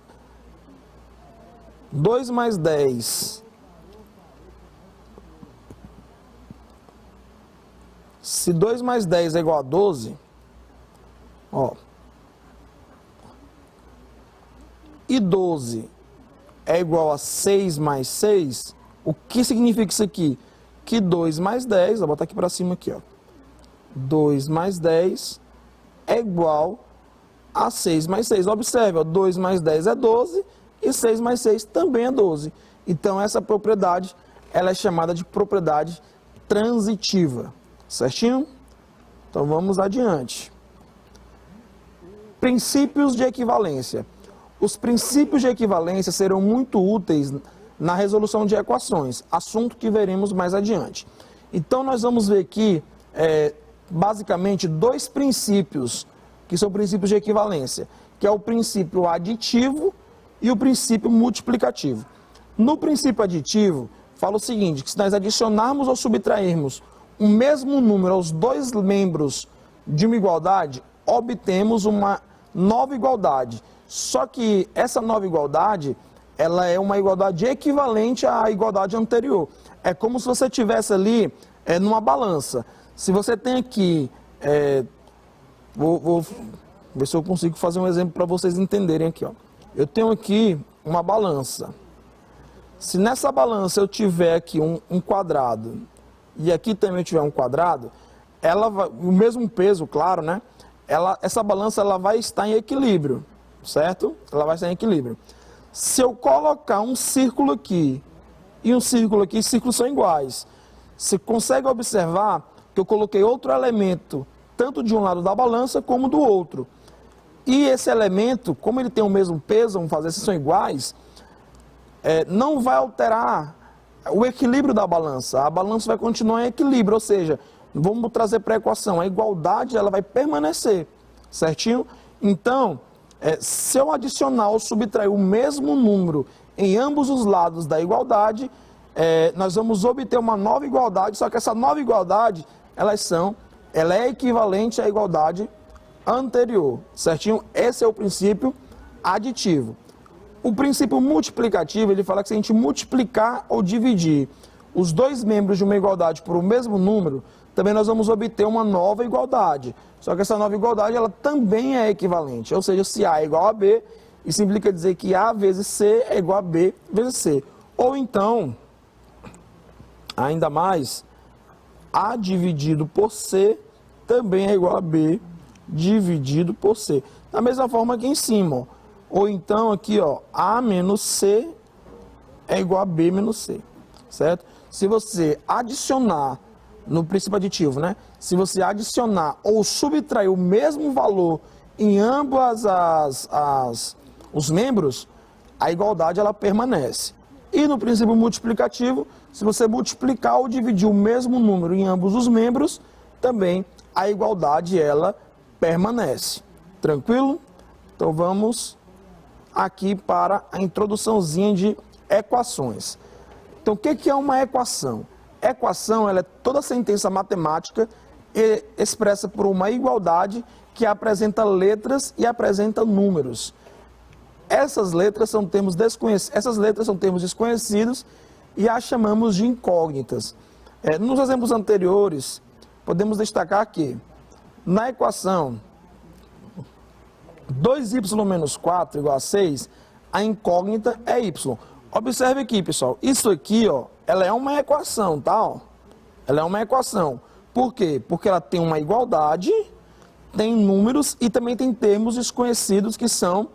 mais 10... Se 2 mais 10 é igual a 12, ó, e 12 é igual a 6 mais 6, o que significa isso aqui? Que 2 mais 10, vou botar aqui para cima aqui, ó, 2 mais 10 é igual a 6 mais 6. Observe, ó, 2 mais 10 é 12 e 6 mais 6 também é 12. Então, essa propriedade, ela é chamada de propriedade transitiva. Certinho? Então vamos adiante. Princípios de equivalência. Os princípios de equivalência serão muito úteis na resolução de equações, assunto que veremos mais adiante. Então nós vamos ver aqui, basicamente, dois princípios, que são princípios de equivalência, que é o princípio aditivo e o princípio multiplicativo. No princípio aditivo, fala o seguinte, que se nós adicionarmos ou subtrairmos o mesmo número aos dois membros de uma igualdade, obtemos uma nova igualdade. Só que essa nova igualdade, ela é uma igualdade equivalente à igualdade anterior. É como se você tivesse ali numa balança. Se você tem aqui, vou ver se eu consigo fazer um exemplo para vocês entenderem aqui. Ó. Eu tenho aqui uma balança. Se nessa balança eu tiver aqui um quadrado e aqui também eu tiver um quadrado, ela vai, o mesmo peso, claro, né? Essa balança ela vai estar em equilíbrio, certo? Ela vai estar em equilíbrio. Se eu colocar um círculo aqui e um círculo aqui, círculos são iguais. Você consegue observar que eu coloquei outro elemento, tanto de um lado da balança como do outro. E esse elemento, como ele tem o mesmo peso, vamos fazer se são iguais, não vai alterar o equilíbrio da balança. A balança vai continuar em equilíbrio, ou seja, vamos trazer para a equação, a igualdade ela vai permanecer, certinho? Então, se eu adicionar ou subtrair o mesmo número em ambos os lados da igualdade, nós vamos obter uma nova igualdade, só que essa nova igualdade, ela é equivalente à igualdade anterior, certinho? Esse é o princípio aditivo. O princípio multiplicativo, ele fala que se a gente multiplicar ou dividir os dois membros de uma igualdade por o mesmo número, também nós vamos obter uma nova igualdade. Só que essa nova igualdade, ela também é equivalente. Ou seja, se A é igual a B, isso implica dizer que A vezes C é igual a B vezes C. Ou então, ainda mais, A dividido por C também é igual a B dividido por C. Da mesma forma aqui em cima, ó. Ou então aqui, ó, A menos C é igual a B menos C, certo? Se você adicionar, no princípio aditivo, né? Se você adicionar ou subtrair o mesmo valor em ambos os membros, a igualdade ela permanece. E no princípio multiplicativo, se você multiplicar ou dividir o mesmo número em ambos os membros, também a igualdade ela permanece. Tranquilo? Então vamos aqui para a introduçãozinha de equações. Então o que é uma equação? Equação ela é toda sentença matemática expressa por uma igualdade que apresenta letras e apresenta números. Essas letras são termos desconhecidos e as chamamos de incógnitas. Nos exemplos anteriores, podemos destacar que na equação 2y menos 4 igual a 6, a incógnita é y. Observe aqui, pessoal, isso aqui, ó, ela é uma equação, tá? Ó? Ela é uma equação. Por quê? Porque ela tem uma igualdade, tem números e também tem termos desconhecidos que são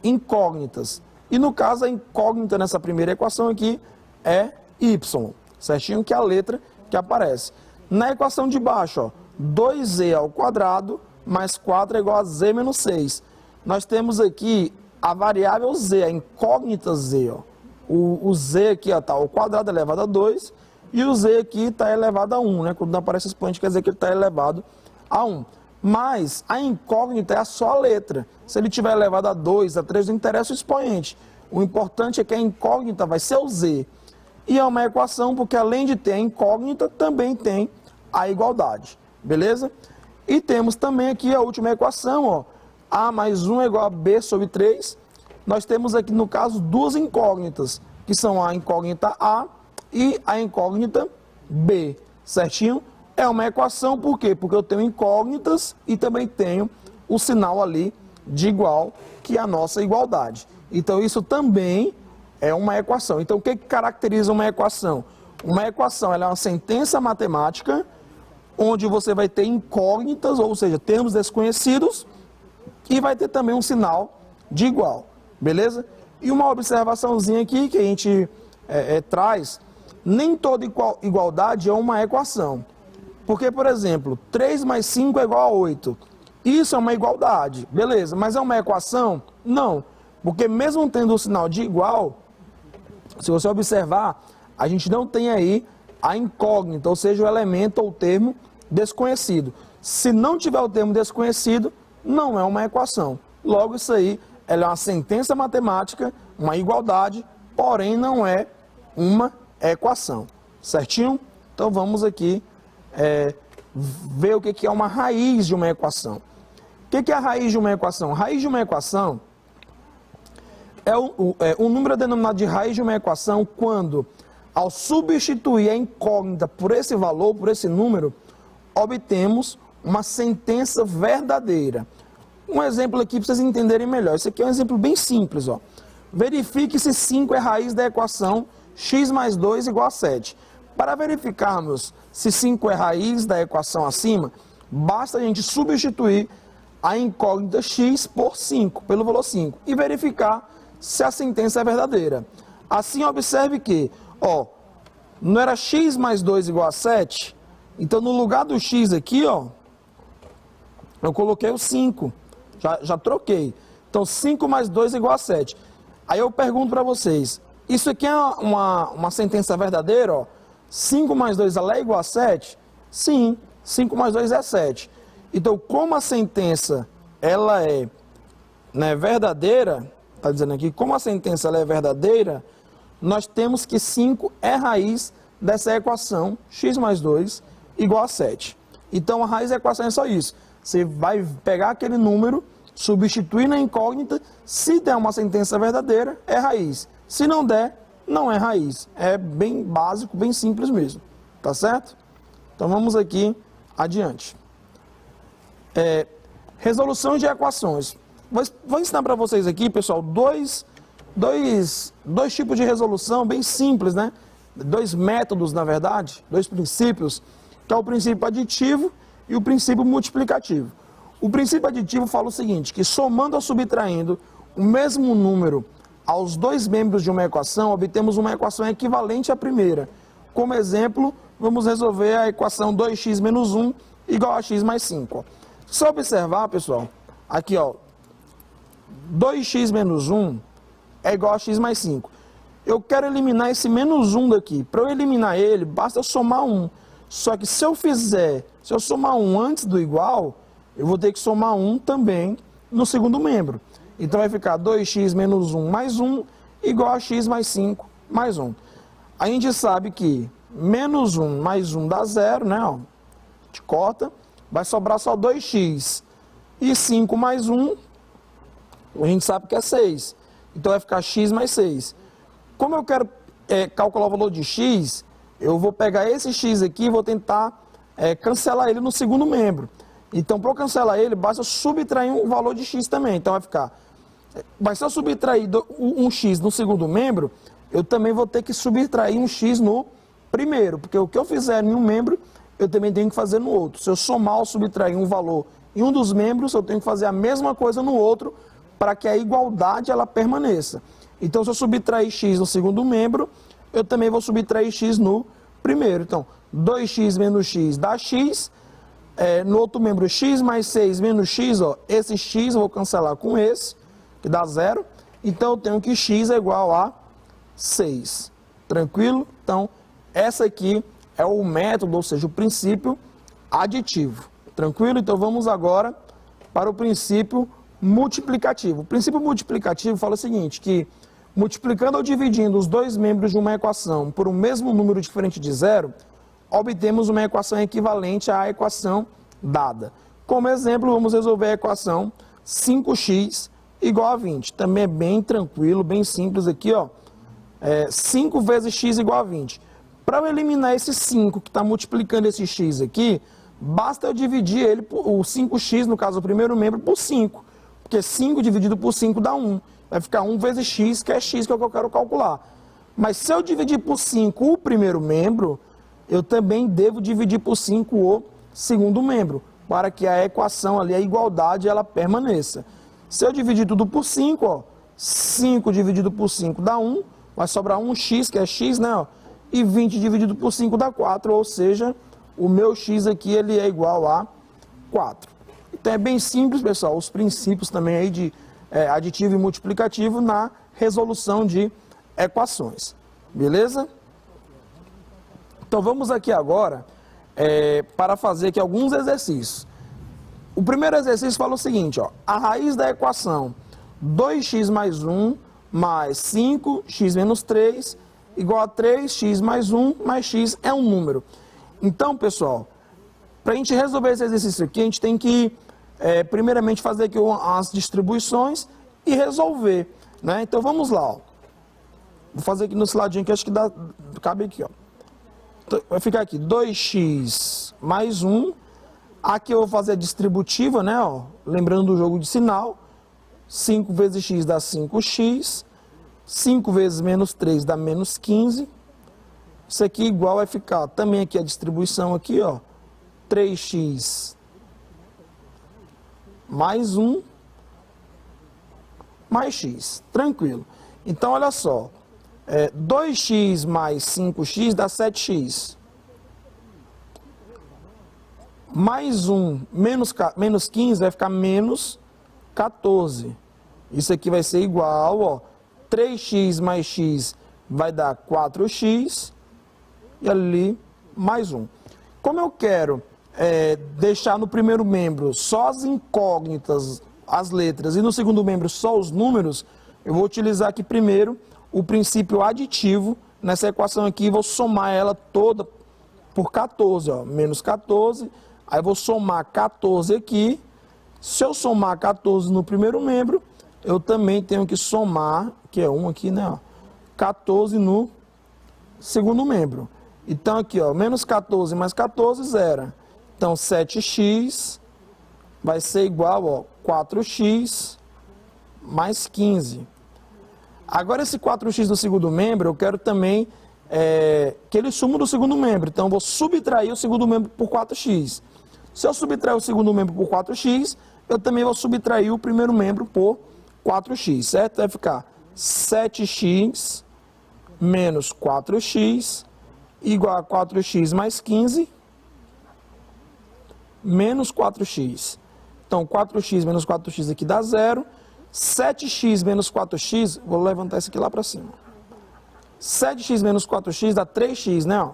incógnitas. E no caso, a incógnita nessa primeira equação aqui é y, certinho? Que é a letra que aparece. Na equação de baixo, ó, 2z ao quadrado mais 4 é igual a z menos 6. Nós temos aqui a variável z, a incógnita z, ó. O z aqui está ao quadrado elevado a 2 e o z aqui está elevado a 1, né? Quando não aparece expoente, quer dizer que ele está elevado a 1. Mas a incógnita é só a letra. Se ele tiver elevado a 2, a 3, não interessa o expoente. O importante é que a incógnita vai ser o z. E é uma equação porque além de ter a incógnita, também tem a igualdade. Beleza? E temos também aqui a última equação, ó. A mais 1 é igual a B sobre 3. Nós temos aqui, no caso, duas incógnitas, que são a incógnita A e a incógnita B, certinho? É uma equação, por quê? Porque eu tenho incógnitas e também tenho o sinal ali de igual, que é a nossa igualdade. Então, isso também é uma equação. Então, o que caracteriza uma equação? Uma equação ela é uma sentença matemática onde você vai ter incógnitas, ou seja, termos desconhecidos, e vai ter também um sinal de igual, beleza? E uma observaçãozinha aqui que a gente traz, nem toda igualdade é uma equação. Porque, por exemplo, 3 mais 5 é igual a 8. Isso é uma igualdade, beleza, mas é uma equação? Não, porque mesmo tendo o sinal de igual, se você observar, a gente não tem aí a incógnita, ou seja, o elemento ou termo desconhecido. Se não tiver o termo desconhecido, não é uma equação. Logo, isso aí ela é uma sentença matemática, uma igualdade, porém não é uma equação. Certinho? Então vamos aqui ver o que é uma raiz de uma equação. O que é a raiz de uma equação? A raiz de uma equação é o número denominado de raiz de uma equação quando, ao substituir a incógnita por esse valor, por esse número, obtemos uma sentença verdadeira. Um exemplo aqui para vocês entenderem melhor. Esse aqui é um exemplo bem simples, ó. Verifique se 5 é raiz da equação x mais 2 igual a 7. Para verificarmos se 5 é raiz da equação acima, basta a gente substituir a incógnita x por 5, pelo valor 5, e verificar se a sentença é verdadeira. Assim, observe que, ó, não era x mais 2 igual a 7? Então, no lugar do x aqui, ó, eu coloquei o 5. Já troquei. Então, 5 mais 2 é igual a 7. Aí eu pergunto para vocês, isso aqui é uma sentença verdadeira, ó? 5 mais 2 ela é igual a 7? Sim, 5 mais 2 é 7. Então, como a sentença ela é, né, verdadeira, está dizendo aqui, como a sentença ela é verdadeira, nós temos que 5 é raiz dessa equação, x mais 2 igual a 7. Então, a raiz da equação é só isso. Você vai pegar aquele número, substituir na incógnita, se der uma sentença verdadeira, é raiz. Se não der, não é raiz. É bem básico, bem simples mesmo. Tá certo? Então vamos aqui adiante. Resolução de equações. Vou ensinar para vocês aqui, pessoal, dois tipos de resolução bem simples, né? Dois métodos, na verdade, dois princípios, que é o princípio aditivo e o princípio multiplicativo. O princípio aditivo fala o seguinte, que somando ou subtraindo o mesmo número aos dois membros de uma equação, obtemos uma equação equivalente à primeira. Como exemplo, vamos resolver a equação 2x menos 1 igual a x mais 5. Ó. Só observar, pessoal, aqui, ó, 2x menos 1 é igual a x mais 5. Eu quero eliminar esse menos 1 daqui. Para eu eliminar ele, basta eu somar 1. Só que se eu somar 1 antes do igual, eu vou ter que somar 1 também no segundo membro. Então vai ficar 2x menos 1 mais 1 igual a x mais 5 mais 1. A gente sabe que menos 1 mais 1 dá 0, né? Ó, a gente corta, vai sobrar só 2x. E 5 mais 1, a gente sabe que é 6. Então vai ficar x mais 6. Como eu quero calcular o valor de x, eu vou pegar esse x aqui e vou tentar cancelar ele no segundo membro. Então, para eu cancelar ele, basta eu subtrair o valor de x também. Então vai ficar... Mas se eu subtrair um x no segundo membro, eu também vou ter que subtrair um x no primeiro. Porque o que eu fizer em um membro, eu também tenho que fazer no outro. Se eu somar ou subtrair um valor em um dos membros, eu tenho que fazer a mesma coisa no outro, para que a igualdade ela permaneça. Então, se eu subtrair x no segundo membro, eu também vou subtrair x no primeiro. Então, 2x menos x dá x. No outro membro, x mais 6 menos x, ó, esse x eu vou cancelar com esse, que dá 0. Então, eu tenho que x é igual a 6. Tranquilo? Então, essa aqui é o método, ou seja, o princípio aditivo. Tranquilo? Então, vamos agora para o princípio multiplicativo. O princípio multiplicativo fala o seguinte, que multiplicando ou dividindo os dois membros de uma equação por um mesmo número diferente de 0, obtemos uma equação equivalente à equação dada. Como exemplo, vamos resolver a equação 5x igual a 20. Também é bem tranquilo, bem simples aqui, ó. 5 vezes x igual a 20. Para eu eliminar esse 5 que está multiplicando esse x aqui, basta eu dividir ele, o 5x, no caso o primeiro membro, por 5. Porque 5 dividido por 5 dá 1. Vai ficar 1 vezes x, que é x que é o que eu quero calcular. Mas se eu dividir por 5 o primeiro membro, eu também devo dividir por 5 o segundo membro, para que a equação ali, a igualdade, ela permaneça. Se eu dividir tudo por 5, ó, 5 dividido por 5 dá 1, vai sobrar 1x, que é x, né? Ó, e 20 dividido por 5 dá 4, ou seja, o meu x aqui ele é igual a 4. Então é bem simples, pessoal, os princípios também aí de aditivo e multiplicativo na resolução de equações. Beleza? Então vamos aqui agora para fazer aqui alguns exercícios. O primeiro exercício fala o seguinte, ó, a raiz da equação 2x mais 1 mais 5x menos 3 igual a 3x mais 1 mais x é um número. Então, pessoal, para a gente resolver esse exercício aqui, a gente tem que primeiramente fazer aqui as distribuições e resolver, né? Então vamos lá, ó. Vou fazer aqui no ladinho que acho que cabe aqui, ó. Então, vai ficar aqui 2x mais 1. Aqui eu vou fazer a distributiva, né? Ó, lembrando do jogo de sinal. 5 vezes x dá 5x. 5 vezes menos 3 dá menos 15. Isso aqui igual vai ficar também aqui a distribuição aqui, ó. 3x mais 1 mais x. Tranquilo. Então, olha só. 2x mais 5x dá 7x. Mais 1 menos 15 vai ficar menos 14. Isso aqui vai ser igual, ó. 3x mais x vai dar 4x. E ali mais 1. Como eu quero deixar no primeiro membro só as incógnitas, as letras, e no segundo membro só os números, eu vou utilizar aqui primeiro o princípio aditivo nessa equação aqui, vou somar ela toda por 14, ó, menos 14, Aí eu vou somar 14 aqui. Se eu somar 14 no primeiro membro, eu também tenho que somar, que é 1 aqui, né? Ó, 14 no segundo membro. Então aqui, ó, menos 14 mais 14, zero. Então 7x vai ser igual, ó, 4x mais 15. Agora esse 4x do segundo membro, eu quero também que ele suma do segundo membro. Então eu vou subtrair o segundo membro por 4x. Se eu subtrair o segundo membro por 4x, eu também vou subtrair o primeiro membro por 4x, certo? Vai ficar 7x menos 4x igual a 4x mais 15 menos 4x. Então 4x menos 4x aqui dá zero. 7x menos 4x, vou levantar isso aqui lá para cima. 7x menos 4x dá 3x, né? Ó,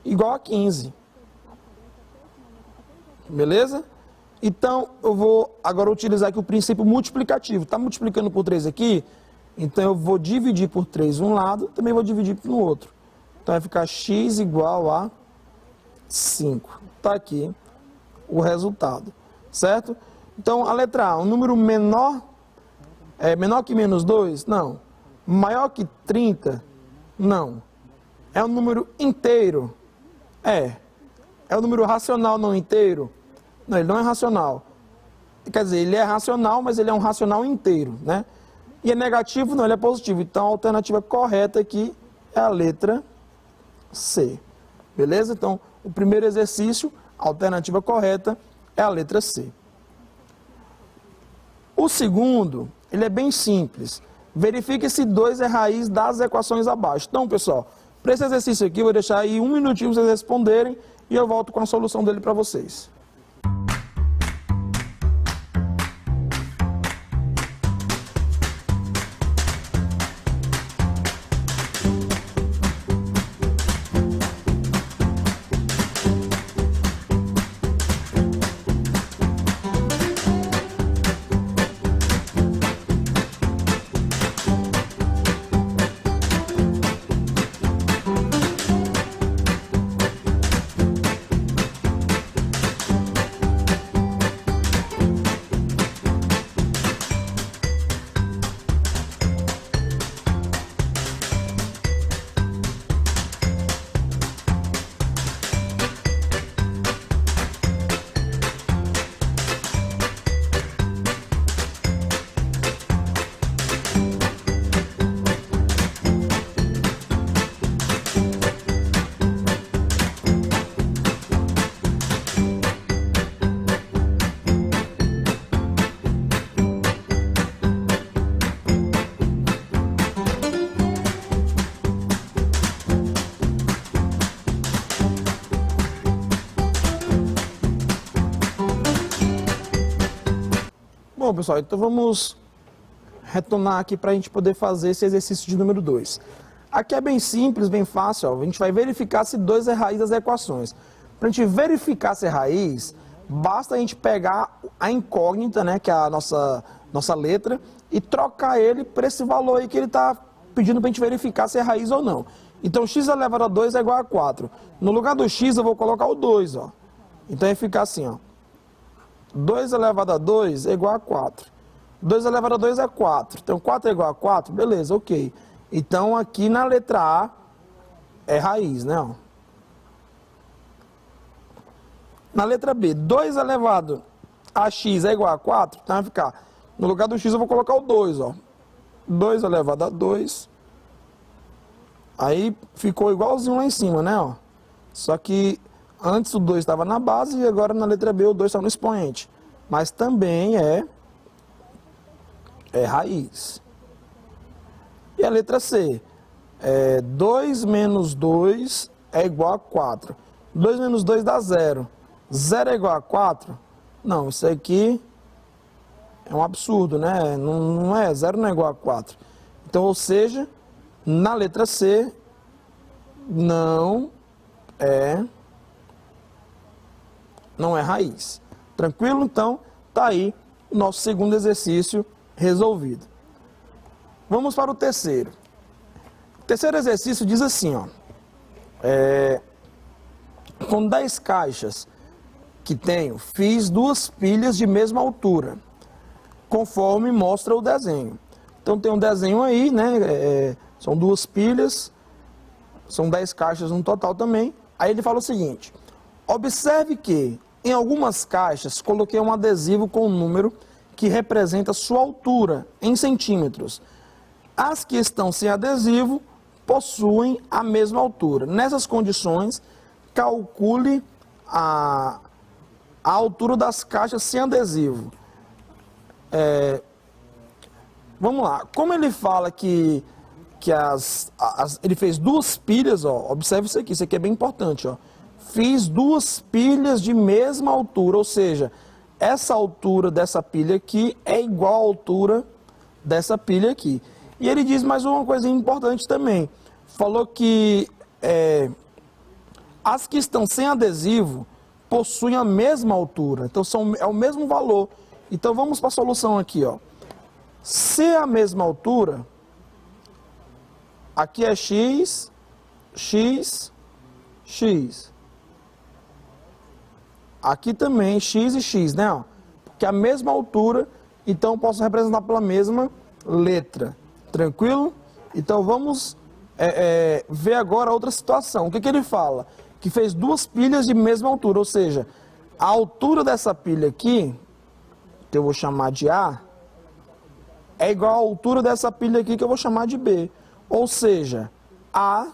igual a 15. Beleza? Então, eu vou agora utilizar aqui o princípio multiplicativo. Está multiplicando por 3 aqui, então eu vou dividir por 3 um lado, também vou dividir no outro. Então vai ficar x igual a 5. Está aqui o resultado, certo? Então, a letra A, um número menor, menor que menos 2? Não. Maior que 30? Não. É um número inteiro? É. É um número racional não inteiro? Não, ele não é racional. Quer dizer, ele é racional, mas ele é um racional inteiro, né? E é negativo? Não, ele é positivo. Então, a alternativa correta aqui é a letra C. Beleza? Então, o primeiro exercício, a alternativa correta é a letra C. O segundo, ele é bem simples. Verifique se 2 é raiz das equações abaixo. Então, pessoal, para esse exercício aqui, eu vou deixar aí um minutinho para vocês responderem e eu volto com a solução dele para vocês. Bom, pessoal, então vamos retornar aqui para a gente poder fazer esse exercício de número 2. Aqui é bem simples, bem fácil, ó. A gente vai verificar se 2 é raiz das equações. Para a gente verificar se é raiz, basta a gente pegar a incógnita, né, que é a nossa letra, e trocar ele por esse valor aí que ele está pedindo para a gente verificar se é raiz ou não. Então, x elevado a 2 é igual a 4. No lugar do x, eu vou colocar o 2, ó. Então, vai ficar assim, ó. 2 elevado a 2 é igual a 4. 2 elevado a 2 é 4. Então, 4 é igual a 4? Beleza, ok. Então, aqui na letra A é raiz, né? Ó. Na letra B, 2 elevado a x é igual a 4. Então, vai ficar... No lugar do x, eu vou colocar o 2, ó. 2 elevado a 2. Aí, ficou igualzinho lá em cima, né? Ó. Só que... Antes o 2 estava na base e agora na letra B o 2 está no expoente. Mas também é raiz. E a letra C? 2 menos 2 é igual a 4. 2 menos 2 dá 0. 0 é igual a 4? Não, isso aqui é um absurdo, né? Não é, 0 não é igual a 4. Então, ou seja, na letra C, não é raiz. Tranquilo? Então, tá aí o nosso segundo exercício resolvido. Vamos para o terceiro. O terceiro exercício diz assim, ó. com 10 caixas que tenho, fiz 2 pilhas de mesma altura, conforme mostra o desenho. Então tem um desenho aí, né? São 2 pilhas, são 10 caixas no total também. Aí ele fala o seguinte: observe que em algumas caixas coloquei um adesivo com um número que representa sua altura em centímetros. As que estão sem adesivo possuem a mesma altura. Nessas condições, calcule a altura das caixas sem adesivo. Vamos lá. Como ele fala que ele fez 2 pilhas, ó, observe isso aqui é bem importante, ó. Fiz 2 pilhas de mesma altura, ou seja, essa altura dessa pilha aqui é igual à altura dessa pilha aqui. E ele diz mais uma coisa importante também. Falou que as que estão sem adesivo possuem a mesma altura. Então é o mesmo valor. Então vamos para a solução aqui, ó. Se é a mesma altura, aqui é x, x, x. Aqui também x e x, né? Ó, porque é a mesma altura, então eu posso representar pela mesma letra. Tranquilo? Então vamos ver agora outra situação. O que ele fala? Que fez 2 pilhas de mesma altura, ou seja, a altura dessa pilha aqui, que eu vou chamar de A, é igual à altura dessa pilha aqui que eu vou chamar de B. Ou seja, A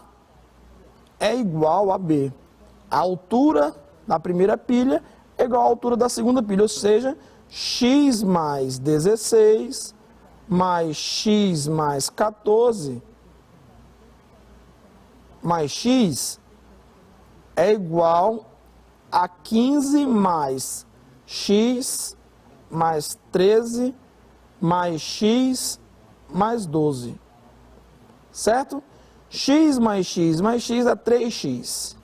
é igual a B. A altura da primeira pilha é igual à altura da segunda pilha, ou seja, x mais 16 mais x mais 14 mais x é igual a 15 mais x mais 13 mais x mais 12. Certo? X mais x mais x dá 3x.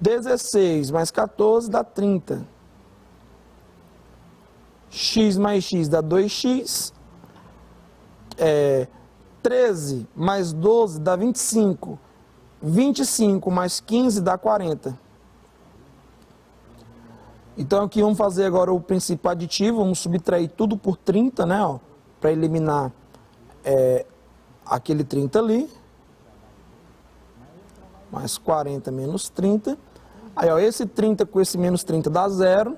16 mais 14 dá 30. X mais x dá 2x. 13 mais 12 dá 25. 25 mais 15 dá 40. Então aqui vamos fazer agora o princípio aditivo. Vamos subtrair tudo por 30, né? Para eliminar aquele 30 ali. Mais 40 menos 30. Aí, ó, esse 30 com esse menos 30 dá 0.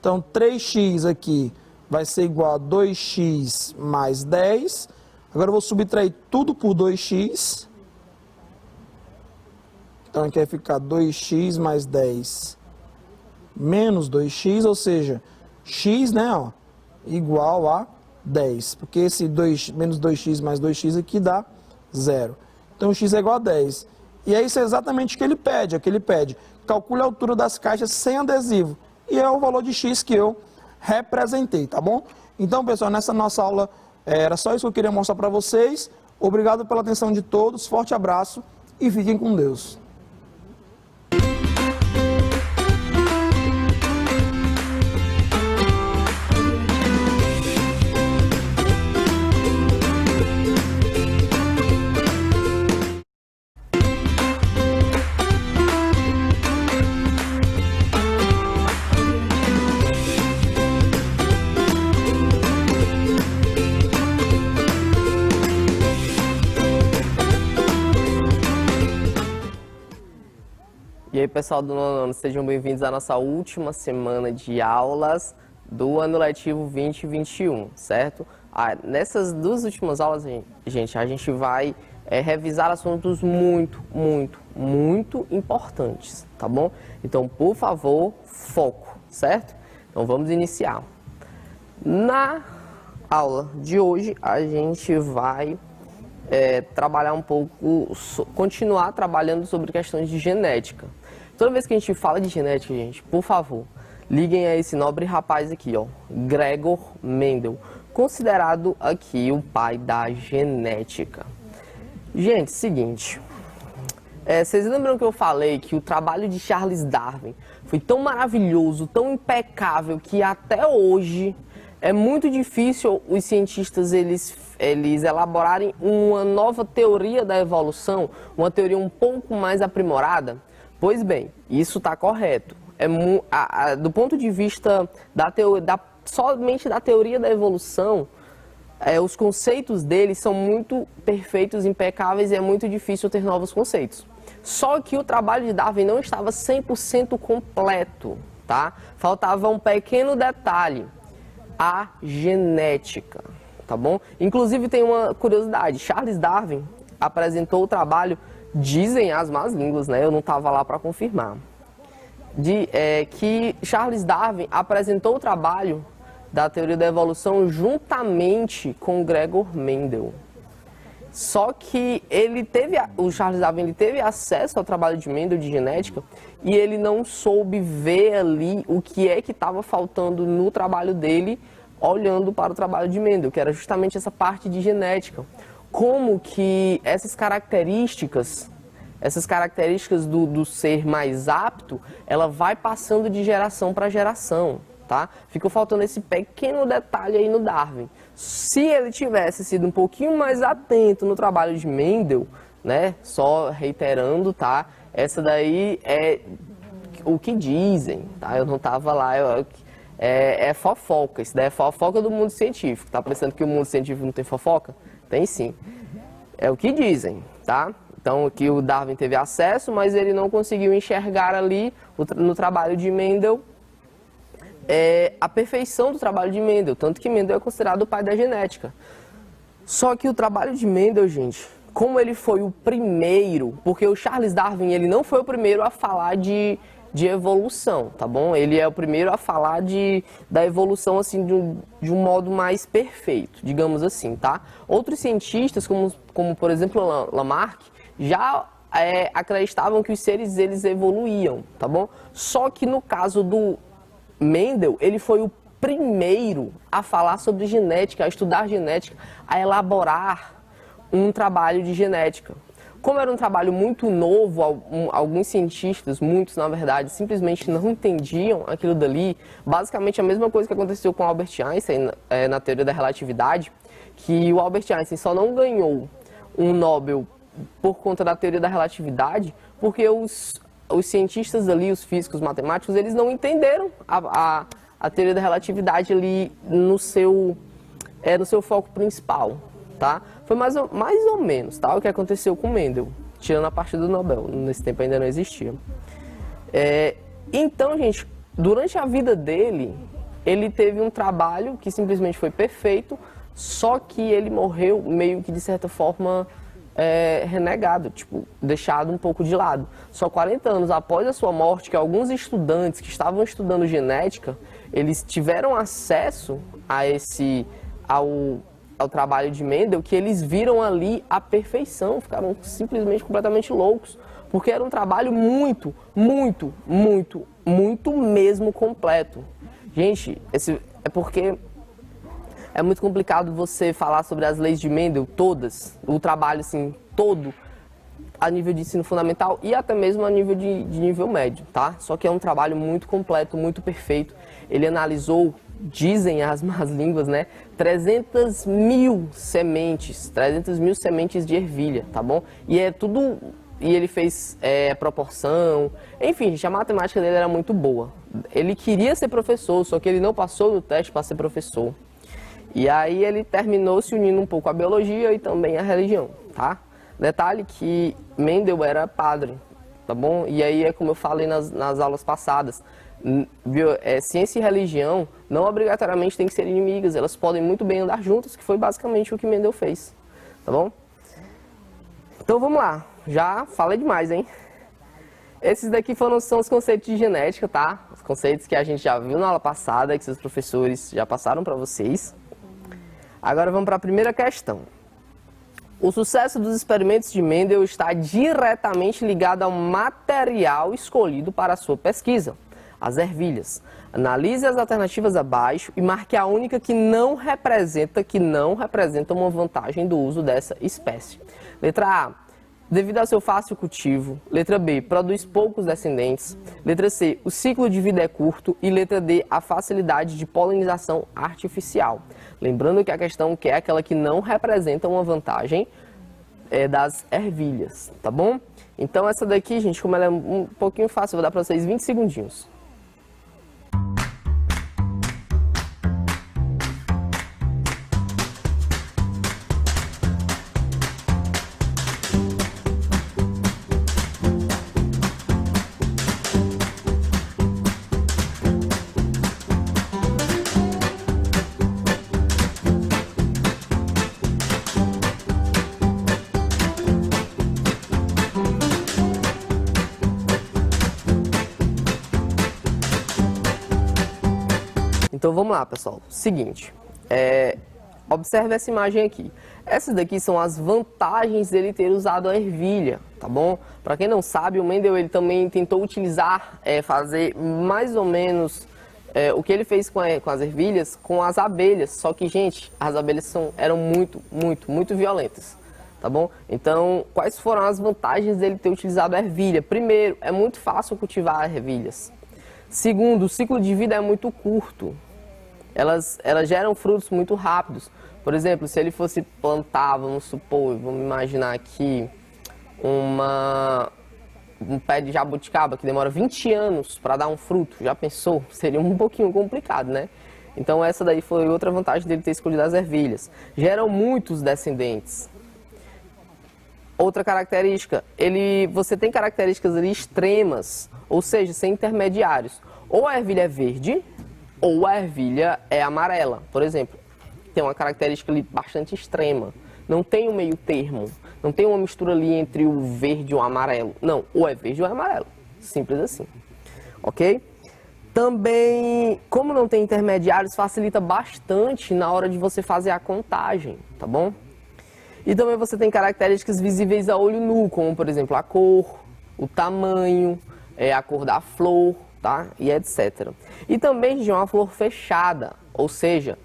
Então, 3x aqui vai ser igual a 2x mais 10. Agora eu vou subtrair tudo por 2x. Então, aqui vai ficar 2x mais 10 menos 2x, ou seja, x, né, ó, igual a 10. Porque esse menos 2x mais 2x aqui dá 0. Então, x é igual a 10. E é isso exatamente o que ele pede. Calcule a altura das caixas sem adesivo. E é o valor de x que eu representei, tá bom? Então, pessoal, nessa nossa aula era só isso que eu queria mostrar para vocês. Obrigado pela atenção de todos, forte abraço e fiquem com Deus. E aí, pessoal do nono ano, sejam bem-vindos à nossa última semana de aulas do ano letivo 2021, certo? Nessas 2 últimas aulas, gente, a gente vai revisar assuntos muito importantes, tá bom? Então, por favor, foco, certo? Então, vamos iniciar. Na aula de hoje, a gente vai trabalhar um pouco, continuar trabalhando sobre questões de genética. Toda vez que a gente fala de genética, gente, por favor, liguem a esse nobre rapaz aqui, ó, Gregor Mendel, considerado aqui o pai da genética. Gente, seguinte, vocês lembram que eu falei que o trabalho de Charles Darwin foi tão maravilhoso, tão impecável, que até hoje é muito difícil os cientistas eles elaborarem uma nova teoria da evolução, uma teoria um pouco mais aprimorada? Pois bem, isso está correto. Do ponto de vista somente da teoria da evolução, os conceitos deles são muito perfeitos, impecáveis, e é muito difícil ter novos conceitos. Só que o trabalho de Darwin não estava 100% completo, tá? Faltava um pequeno detalhe, a genética, tá bom? Inclusive tem uma curiosidade, Charles Darwin apresentou o trabalho, dizem as más línguas, né? Eu não estava lá para confirmar, que Charles Darwin apresentou o trabalho da teoria da evolução juntamente com Gregor Mendel. Só que o Charles Darwin teve acesso ao trabalho de Mendel de genética e ele não soube ver ali o que é que estava faltando no trabalho dele, olhando para o trabalho de Mendel, que era justamente essa parte de genética. Como que essas características do ser mais apto, ela vai passando de geração para geração. Tá? Ficou faltando esse pequeno detalhe aí no Darwin. Se ele tivesse sido um pouquinho mais atento no trabalho de Mendel, né? Só reiterando, tá? Essa daí é o que dizem, tá? Eu não estava lá, é fofoca. Isso daí é fofoca do mundo científico. Tá pensando que o mundo científico não tem fofoca? Tem sim. É o que dizem, tá? Então, que o Darwin teve acesso, mas ele não conseguiu enxergar ali no trabalho de Mendel a perfeição do trabalho de Mendel, tanto que Mendel é considerado o pai da genética. Só que o trabalho de Mendel, gente, como ele foi o primeiro, porque o Charles Darwin, ele não foi o primeiro a falar de evolução, tá bom? Ele é o primeiro a falar da evolução, assim, de um modo mais perfeito, digamos assim, tá? Outros cientistas, como por exemplo, Lamarck, já acreditavam que os seres, eles evoluíam, tá bom? Só que no caso do Mendel, ele foi o primeiro a falar sobre genética, a estudar genética, a elaborar um trabalho de genética. Como era um trabalho muito novo, alguns cientistas, muitos na verdade, simplesmente não entendiam aquilo dali. Basicamente a mesma coisa que aconteceu com Albert Einstein na teoria da relatividade, que o Albert Einstein só não ganhou um Nobel por conta da teoria da relatividade, porque os cientistas ali, os físicos, os matemáticos, eles não entenderam a teoria da relatividade ali no seu foco principal, tá? Foi mais ou menos, tá, o que aconteceu com Mendel, tirando a parte do Nobel, nesse tempo ainda não existia. Então, gente, durante a vida dele, ele teve um trabalho que simplesmente foi perfeito, só que ele morreu meio que de certa forma renegado, tipo, deixado um pouco de lado. Só 40 anos após a sua morte, que alguns estudantes que estavam estudando genética, eles tiveram acesso ao trabalho de Mendel, que eles viram ali a perfeição, ficaram simplesmente completamente loucos, porque era um trabalho muito, muito, muito, muito mesmo completo. Gente, é porque é muito complicado você falar sobre as leis de Mendel todas, o trabalho assim, todo, a nível de ensino fundamental e até mesmo a nível de nível médio, tá? Só que é um trabalho muito completo, muito perfeito. Ele analisou, dizem as más línguas, né? 300 mil sementes de ervilha, tá bom? E é tudo... E ele fez proporção, enfim, gente, a matemática dele era muito boa. Ele queria ser professor, só que ele não passou no teste para ser professor. E aí ele terminou se unindo um pouco à biologia e também à religião, tá? Detalhe que Mendel era padre, tá bom? E aí é como eu falei nas aulas passadas, ciência e religião não obrigatoriamente têm que ser inimigas, elas podem muito bem andar juntas, que foi basicamente o que Mendel fez, tá bom? Então vamos lá, já falei demais, hein? Esses daqui são os conceitos de genética, tá? Os conceitos que a gente já viu na aula passada, que seus professores já passaram para vocês. Agora vamos para a primeira questão. O sucesso dos experimentos de Mendel está diretamente ligado ao material escolhido para a sua pesquisa, as ervilhas. Analise as alternativas abaixo e marque a única que não representa uma vantagem do uso dessa espécie. Letra A, devido ao seu fácil cultivo. Letra B, produz poucos descendentes. Letra C, o ciclo de vida é curto. E letra D, a facilidade de polinização artificial. Lembrando que a questão que é aquela que não representa uma vantagem das ervilhas, tá bom? Então essa daqui, gente, como ela é um pouquinho fácil, eu vou dar para vocês 20 segundinhos. Então vamos lá, pessoal. Seguinte, observe essa imagem aqui. Essas daqui são as vantagens dele ter usado a ervilha, tá bom? Para quem não sabe, o Mendel ele também tentou utilizar, fazer mais ou menos o que ele fez com as ervilhas com as abelhas. Só que, gente, as abelhas eram muito violentas, tá bom? Então, quais foram as vantagens dele ter utilizado a ervilha? Primeiro, é muito fácil cultivar ervilhas. Segundo, o ciclo de vida é muito curto. Elas geram frutos muito rápidos. Por exemplo, se ele fosse plantar, vamos supor, vamos imaginar aqui, um pé de jabuticaba que demora 20 anos para dar um fruto. Já pensou? Seria um pouquinho complicado, né? Então essa daí foi outra vantagem dele ter escolhido as ervilhas. Geram muitos descendentes. Outra característica, você tem características ali extremas, ou seja, sem intermediários. Ou a ervilha é verde, ou a ervilha é amarela. Por exemplo, tem uma característica ali bastante extrema. Não tem um meio termo. Não tem uma mistura ali entre o verde e o amarelo. Não, ou é verde ou é amarelo. Simples assim. Ok? Também, como não tem intermediários, facilita bastante na hora de você fazer a contagem, tá bom? E também você tem características visíveis a olho nu, como por exemplo a cor, o tamanho, a cor da flor, tá? E etc. E também de uma flor fechada, ou seja,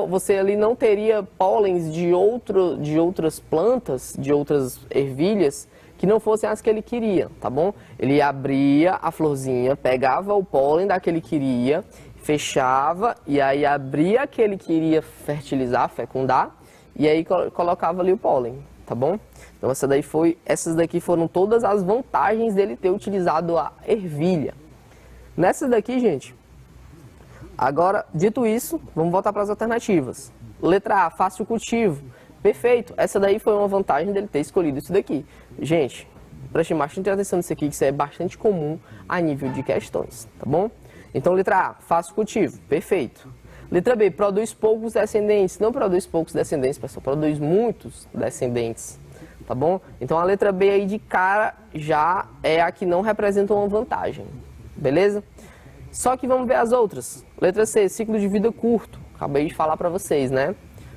você ali não teria pólens de outras plantas, de outras ervilhas, que não fossem as que ele queria, tá bom? Ele abria a florzinha, pegava o pólen da que ele queria, fechava, e aí abria a que ele queria fertilizar, fecundar, e aí colocava ali o pólen, tá bom? Então essas daqui foram todas as vantagens dele ter utilizado a ervilha. Nessas daqui, gente, agora, dito isso, vamos voltar para as alternativas. Letra A, fácil cultivo. Perfeito, essa daí foi uma vantagem dele ter escolhido isso daqui. Gente, preste bastante atenção nisso aqui, que isso é bastante comum a nível de questões, tá bom? Então, letra A, fácil cultivo. Perfeito. Letra B, produz poucos descendentes. Não produz poucos descendentes, pessoal, produz muitos descendentes, tá bom? Então, a letra B aí de cara já é a que não representa uma vantagem, beleza? Só que vamos ver as outras. Letra C, ciclo de vida curto. Acabei de falar para vocês, né?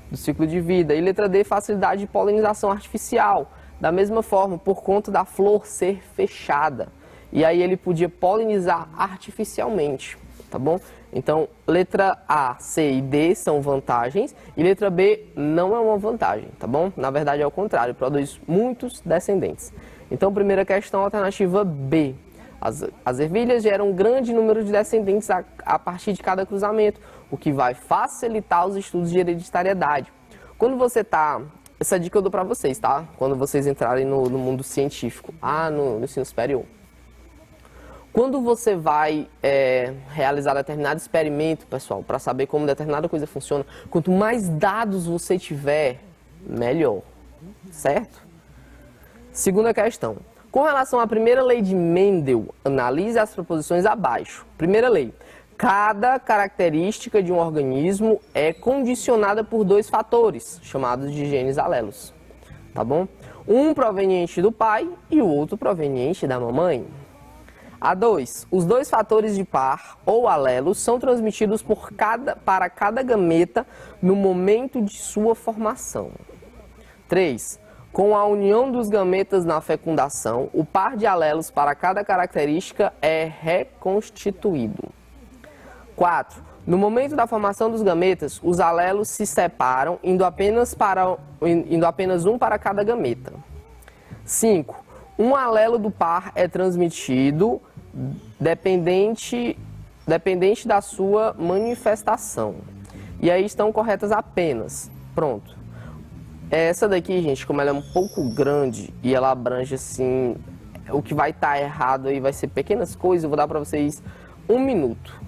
Do ciclo de vida. E letra D, facilidade de polinização artificial. Da mesma forma, por conta da flor ser fechada. E aí ele podia polinizar artificialmente, tá bom? Então, letra A, C e D são vantagens. E letra B não é uma vantagem, tá bom? Na verdade é o contrário, produz muitos descendentes. Então, primeira questão, alternativa B. As ervilhas geram um grande número de descendentes a partir de cada cruzamento, o que vai facilitar os estudos de hereditariedade. Quando você essa dica eu dou para vocês, tá? Quando vocês entrarem no mundo científico, no ensino superior. Quando você vai realizar determinado experimento, pessoal, para saber como determinada coisa funciona, quanto mais dados você tiver, melhor, certo? Segunda questão. Com relação à primeira lei de Mendel, analise as proposições abaixo. Primeira lei. Cada característica de um organismo é condicionada por dois fatores, chamados de genes alelos. Tá bom? Um proveniente do pai e o outro proveniente da mamãe. A2. Os dois fatores de par ou alelos são transmitidos para cada gameta no momento de sua formação. 3. Com a união dos gametas na fecundação, o par de alelos para cada característica é reconstituído. 4. No momento da formação dos gametas, os alelos se separam, indo apenas um para cada gameta. 5. Um alelo do par é transmitido dependente da sua manifestação. E aí estão corretas apenas. Pronto. Essa daqui, gente, como ela é um pouco grande e ela abrange, assim, o que vai estar errado aí vai ser pequenas coisas, eu vou dar para vocês 1 minuto.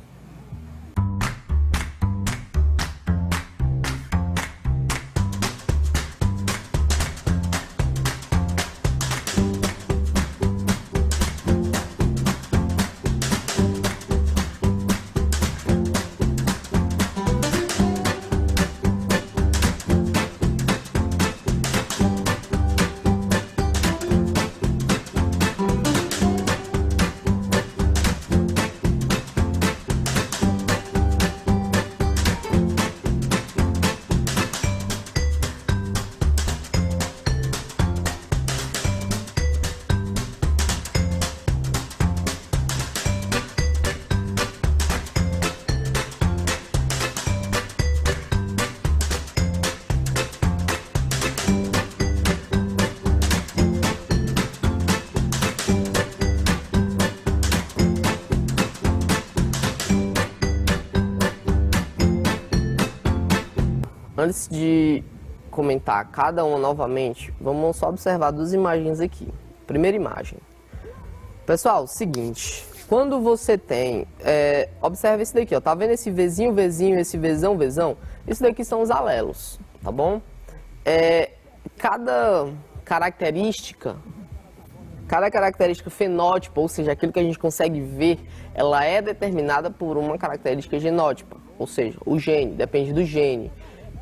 Antes de comentar cada uma novamente, vamos só observar 2 imagens aqui. Primeira imagem. Pessoal, seguinte, quando você tem, observa esse daqui, ó, tá vendo esse Vzinho, Vzinho, esse Vzão, Vzão? Isso daqui são os alelos, tá bom? Cada característica fenótipo, ou seja, aquilo que a gente consegue ver, ela é determinada por uma característica genótipa, ou seja, o gene, depende do gene.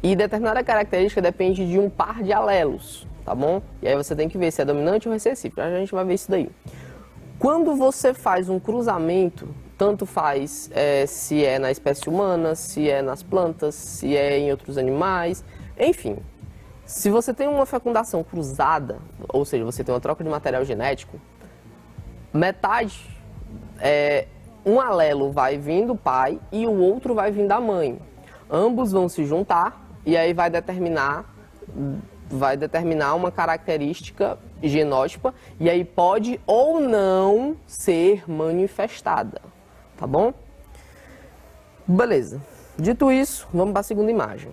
E determinada característica depende de um par de alelos, tá bom? E aí você tem que ver se é dominante ou recessivo, já a gente vai ver isso daí. Quando você faz um cruzamento, tanto faz se é na espécie humana, se é nas plantas, se é em outros animais, enfim. Se você tem uma fecundação cruzada, ou seja, você tem uma troca de material genético, metade, um alelo vai vir do pai e o outro vai vir da mãe. Ambos vão se juntar e aí vai determinar uma característica genótipa e aí pode ou não ser manifestada, tá bom? Beleza. Dito isso, vamos para a segunda imagem.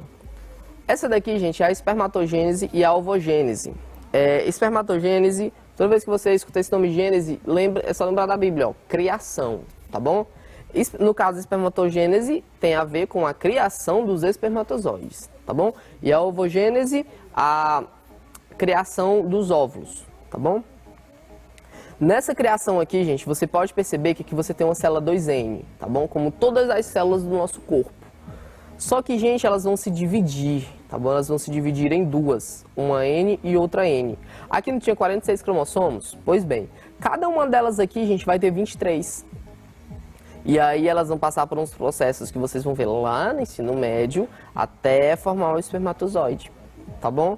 Essa daqui, gente, é a espermatogênese e a ovogênese. Espermatogênese, toda vez que você escuta esse nome gênese, é só lembrar da Bíblia, ó, criação, tá bom? No caso, a espermatogênese tem a ver com a criação dos espermatozoides, tá bom? E a ovogênese, a criação dos óvulos, tá bom? Nessa criação aqui, gente, você pode perceber que aqui você tem uma célula 2N, tá bom? Como todas as células do nosso corpo. Só que, gente, elas vão se dividir, tá bom? Elas vão se dividir em duas, uma N e outra N. Aqui não tinha 46 cromossomos? Pois bem, cada uma delas aqui, gente, vai ter 23. E aí elas vão passar por uns processos que vocês vão ver lá no ensino médio até formar o espermatozoide, tá bom?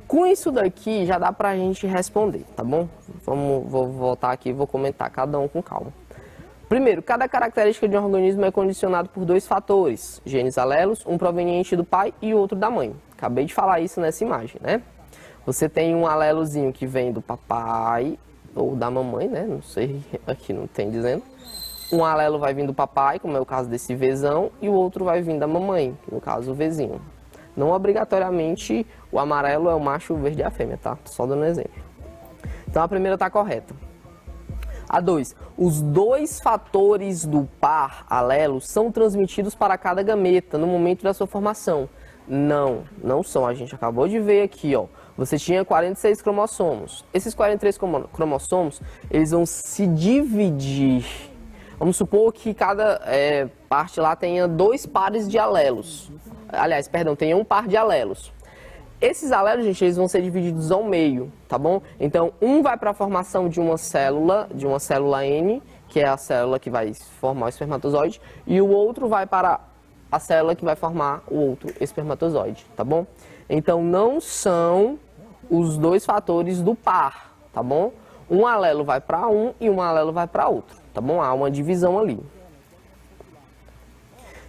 Com isso daqui já dá pra gente responder, tá bom? Vou voltar aqui e vou comentar cada um com calma. Primeiro, cada característica de um organismo é condicionado por 2 fatores, genes alelos, um proveniente do pai e outro da mãe. Acabei de falar isso nessa imagem, né? Você tem um alelozinho que vem do papai ou da mamãe, né? Não sei, aqui não tem dizendo. Um alelo vai vir do papai, como é o caso desse Vzão, e o outro vai vir da mamãe, no caso o Vzinho. Não obrigatoriamente o amarelo é o macho, o verde é a fêmea, tá? Só dando um exemplo. Então a primeira está correta. A 2. Os 2 fatores do par alelo são transmitidos para cada gameta no momento da sua formação. Não são. A gente acabou de ver aqui, ó. Você tinha 46 cromossomos. Esses 43 cromossomos, eles vão se dividir. Vamos supor que cada parte lá tenha 2 pares de alelos. Aliás, perdão, tenha um par de alelos. Esses alelos, gente, eles vão ser divididos ao meio, tá bom? Então, um vai para a formação de uma célula N, que é a célula que vai formar o espermatozoide, e o outro vai para a célula que vai formar o outro espermatozoide, tá bom? Então, não são os 2 fatores do par, tá bom? Um alelo vai para um e um alelo vai para outro, tá bom? Há uma divisão ali.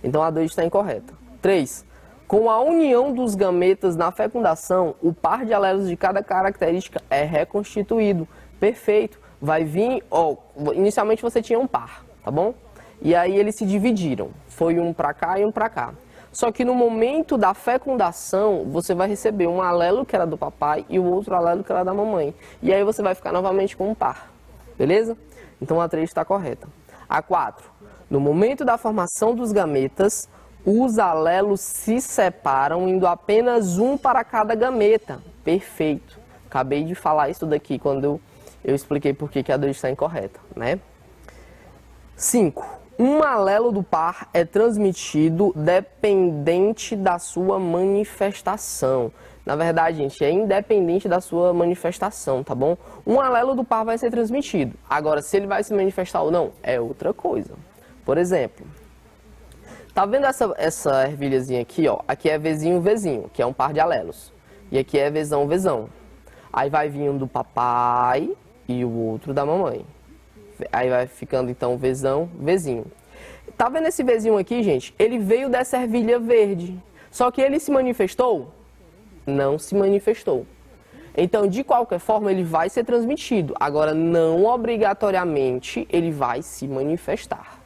Então, a 2 está incorreta. 3. Com a união dos gametas na fecundação, o par de alelos de cada característica é reconstituído. Perfeito. Vai vir, ó, inicialmente você tinha um par, tá bom? E aí eles se dividiram. Foi um para cá e um para cá. Só que no momento da fecundação, você vai receber um alelo que era do papai e o outro alelo que era da mamãe. E aí você vai ficar novamente com um par. Beleza? Então a 3 está correta. A 4. No momento da formação dos gametas, os alelos se separam, indo apenas um para cada gameta. Perfeito. Acabei de falar isso daqui quando eu expliquei por que a 2 está incorreta, né? 5. Um alelo do par é transmitido dependente da sua manifestação. Na verdade, gente, é independente da sua manifestação, tá bom? Um alelo do par vai ser transmitido. Agora, se ele vai se manifestar ou não, é outra coisa. Por exemplo, tá vendo essa ervilhazinha aqui, ó? Aqui é Vzinho, Vzinho, que é um par de alelos. E aqui é Vzão, Vzão. Aí vai vir um do papai e o outro da mamãe. Aí vai ficando então Vzão, Vzinho. Tá vendo esse Vzinho aqui, gente? Ele veio dessa ervilha verde. Só que ele se manifestou? Não se manifestou. Então, de qualquer forma, ele vai ser transmitido. Agora, não obrigatoriamente ele vai se manifestar.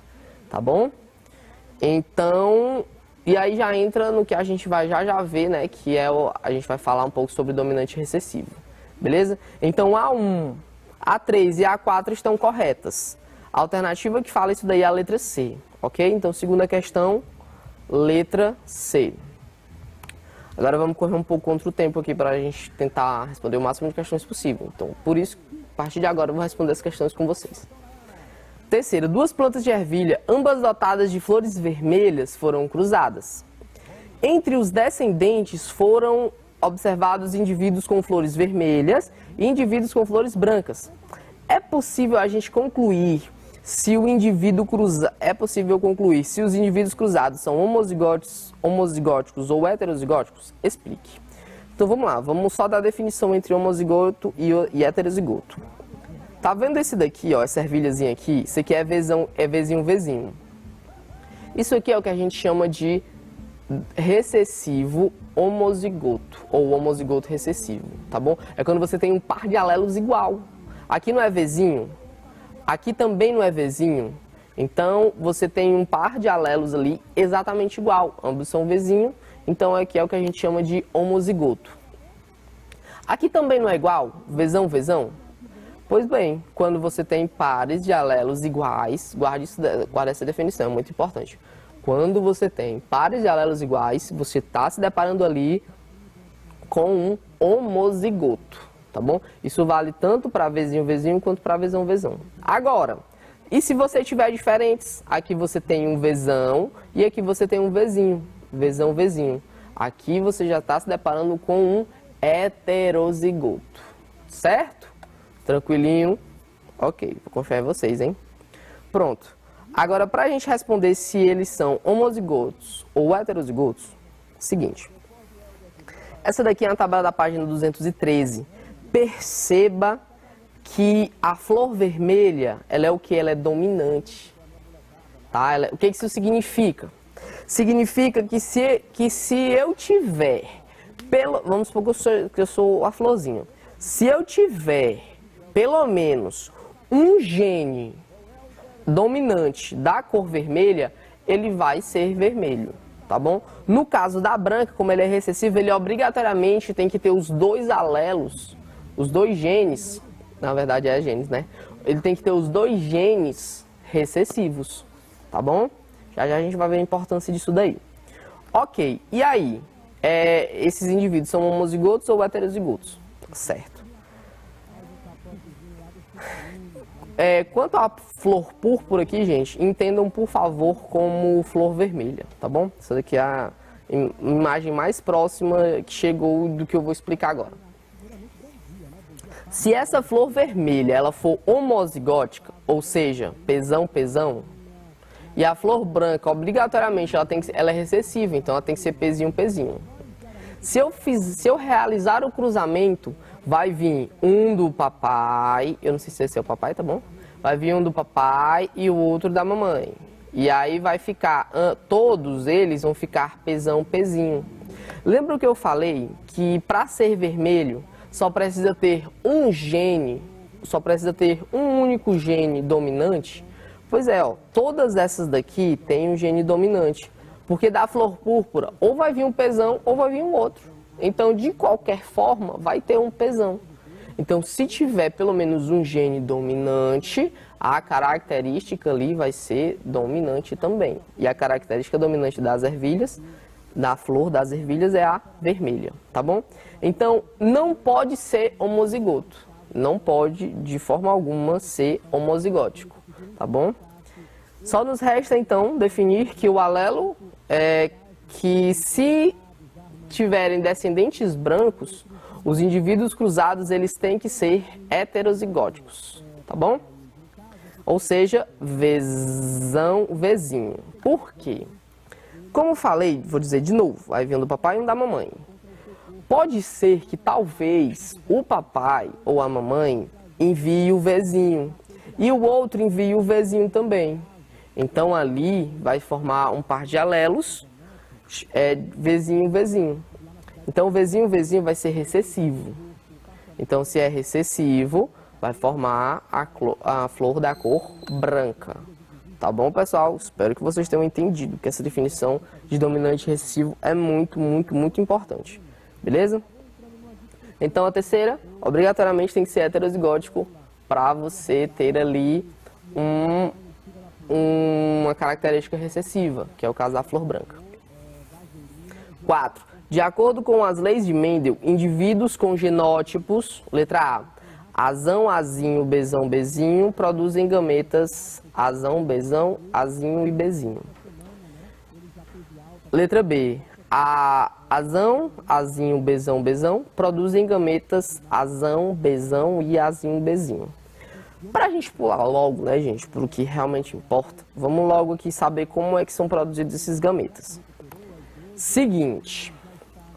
Tá bom? Então, e aí já entra no que a gente vai já ver, né? Que é a gente vai falar um pouco sobre dominante recessivo. Beleza? Então, A1, A3 e A4 estão corretas. A alternativa que fala isso daí é a letra C, ok? Então, segunda questão, letra C. Agora vamos correr um pouco contra o tempo aqui para a gente tentar responder o máximo de questões possível. Então, por isso, a partir de agora eu vou responder as questões com vocês. Terceiro, 2 plantas de ervilha, ambas dotadas de flores vermelhas, foram cruzadas. Entre os descendentes foram observados indivíduos com flores vermelhas e indivíduos com flores brancas. É possível a gente concluir se os indivíduos cruzados são homozigóticos ou heterozigóticos? Explique. Então vamos lá, vamos só dar a definição entre homozigoto e heterozigoto. Tá vendo esse daqui, ó, essa ervilhazinha aqui? Isso aqui é Vzinho, Vzinho. Isso aqui é o que a gente chama de recessivo homozigoto, ou homozigoto recessivo, tá bom? É quando você tem um par de alelos igual. Aqui não é Vzinho, aqui também não é Vzinho, então você tem um par de alelos ali exatamente igual, ambos são Vzinho, então aqui é o que a gente chama de homozigoto. Aqui também não é igual, Vzão, Vzão? Pois bem, quando você tem pares de alelos iguais, guarde essa definição, é muito importante. Quando você tem pares de alelos iguais, você está se deparando ali com um homozigoto, tá bom? Isso vale tanto para Vzinho, Vzinho, quanto para Vzão, Vzão. Agora, e se você tiver diferentes? Aqui você tem um Vzão e aqui você tem um Vzinho, Vzão, Vzinho. Aqui você já está se deparando com um heterozigoto, certo? Tranquilinho? Ok, vou confiar em vocês, hein? Pronto. Agora, para a gente responder se eles são homozigotos ou heterozigotos, seguinte. Essa daqui é a tabela da página 213. Perceba que a flor vermelha, ela é o que? Ela é dominante. Tá? O que isso significa? Significa que se eu tiver, vamos supor que eu sou a florzinha. Se eu tiver pelo menos um gene dominante da cor vermelha, ele vai ser vermelho, tá bom? No caso da branca, como ele é recessivo, ele obrigatoriamente tem que ter os 2 alelos, os 2 genes, na verdade é genes, né? Ele tem que ter os 2 genes recessivos, tá bom? Já a gente vai ver a importância disso daí. Ok, e aí? Esses indivíduos são homozigotos ou heterozigotos? Certo. Quanto à flor púrpura aqui, gente, entendam, por favor, como flor vermelha, tá bom? Essa daqui é a imagem mais próxima que chegou do que eu vou explicar agora. Se essa flor vermelha ela for homozigótica, ou seja, pezão, pezão, e a flor branca, obrigatoriamente, ela é recessiva, então ela tem que ser pezinho, pezinho. Se eu realizar o cruzamento, vai vir um do papai, eu não sei se esse é o papai, tá bom? Vai vir um do papai e o outro da mamãe. E aí vai ficar, todos eles vão ficar pezão, pezinho. Lembra que eu falei que para ser vermelho só precisa ter um gene, só precisa ter um único gene dominante? Pois é, ó, todas essas daqui têm um gene dominante. Porque da flor púrpura, ou vai vir um pezão, ou vai vir um outro. Então, de qualquer forma, vai ter um pezão. Então, se tiver pelo menos um gene dominante, a característica ali vai ser dominante também. E a característica dominante das ervilhas, da flor das ervilhas, é a vermelha, tá bom? Então, não pode ser homozigoto. Não pode, de forma alguma, ser homozigótico, tá bom? Só nos resta, então, definir que o alelo é que, se tiverem descendentes brancos, os indivíduos cruzados, eles têm que ser heterozigóticos, tá bom? Ou seja, Vzão, Vzinho. Por quê? Como falei, vou dizer de novo, vai vir um do papai e um da mamãe. Pode ser que talvez o papai ou a mamãe envie o Vzinho e o outro envie o Vzinho também. Então ali vai formar um par de alelos, Vzinho, Vzinho. Então o Vzinho, Vzinho vai ser recessivo. Então se é recessivo, vai formar a flor da cor branca. Tá bom, pessoal? Espero que vocês tenham entendido que essa definição de dominante e recessivo é muito, muito, muito importante. Beleza? Então a terceira, obrigatoriamente tem que ser heterozigótico para você ter ali uma característica recessiva, que é o caso da flor branca. 4. De acordo com as leis de Mendel, indivíduos com genótipos, letra A, azão, azinho, bezão, bezinho, produzem gametas azão, bezão, azinho e bezinho. Letra B, azão, azinho, bezão, bezão, produzem gametas azão, bezão e azinho, bezinho. Para a gente pular logo, né, gente, para o que realmente importa, vamos logo aqui saber como é que são produzidos esses gametas. Seguinte,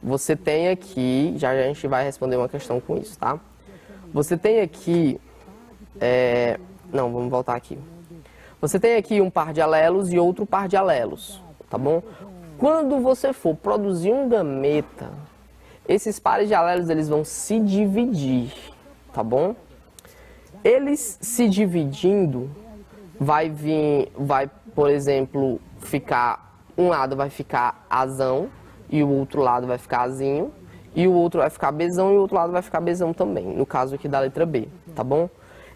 você tem aqui, já a gente vai responder uma questão com isso, tá? Você tem aqui, não, vamos voltar aqui. Você tem aqui um par de alelos e outro par de alelos, tá bom? Quando você for produzir um gameta, esses pares de alelos, eles vão se dividir, tá bom? Eles se dividindo, vai, por exemplo, um lado vai ficar azão e o outro lado vai ficar azinho, e o outro vai ficar bezão e o outro lado vai ficar bezão também, no caso aqui da letra B, tá bom?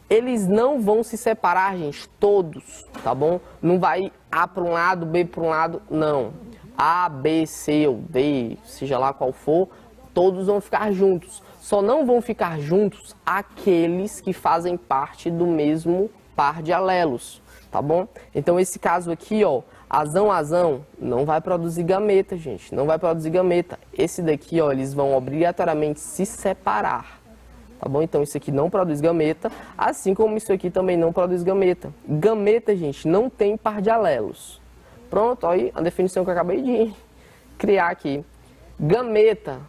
Eles não vão se separar, gente, todos, tá bom? Não vai A para um lado, B para um lado, não. A, B, C ou D, seja lá qual for, todos vão ficar juntos. Só não vão ficar juntos aqueles que fazem parte do mesmo par de alelos, tá bom? Então esse caso aqui, ó, azão, azão, não vai produzir gameta, gente, não vai produzir gameta. Esse daqui, ó, eles vão obrigatoriamente se separar, tá bom? Então isso aqui não produz gameta, assim como isso aqui também não produz gameta. Gameta, gente, não tem par de alelos. Pronto, aí a definição que eu acabei de criar aqui. Gameta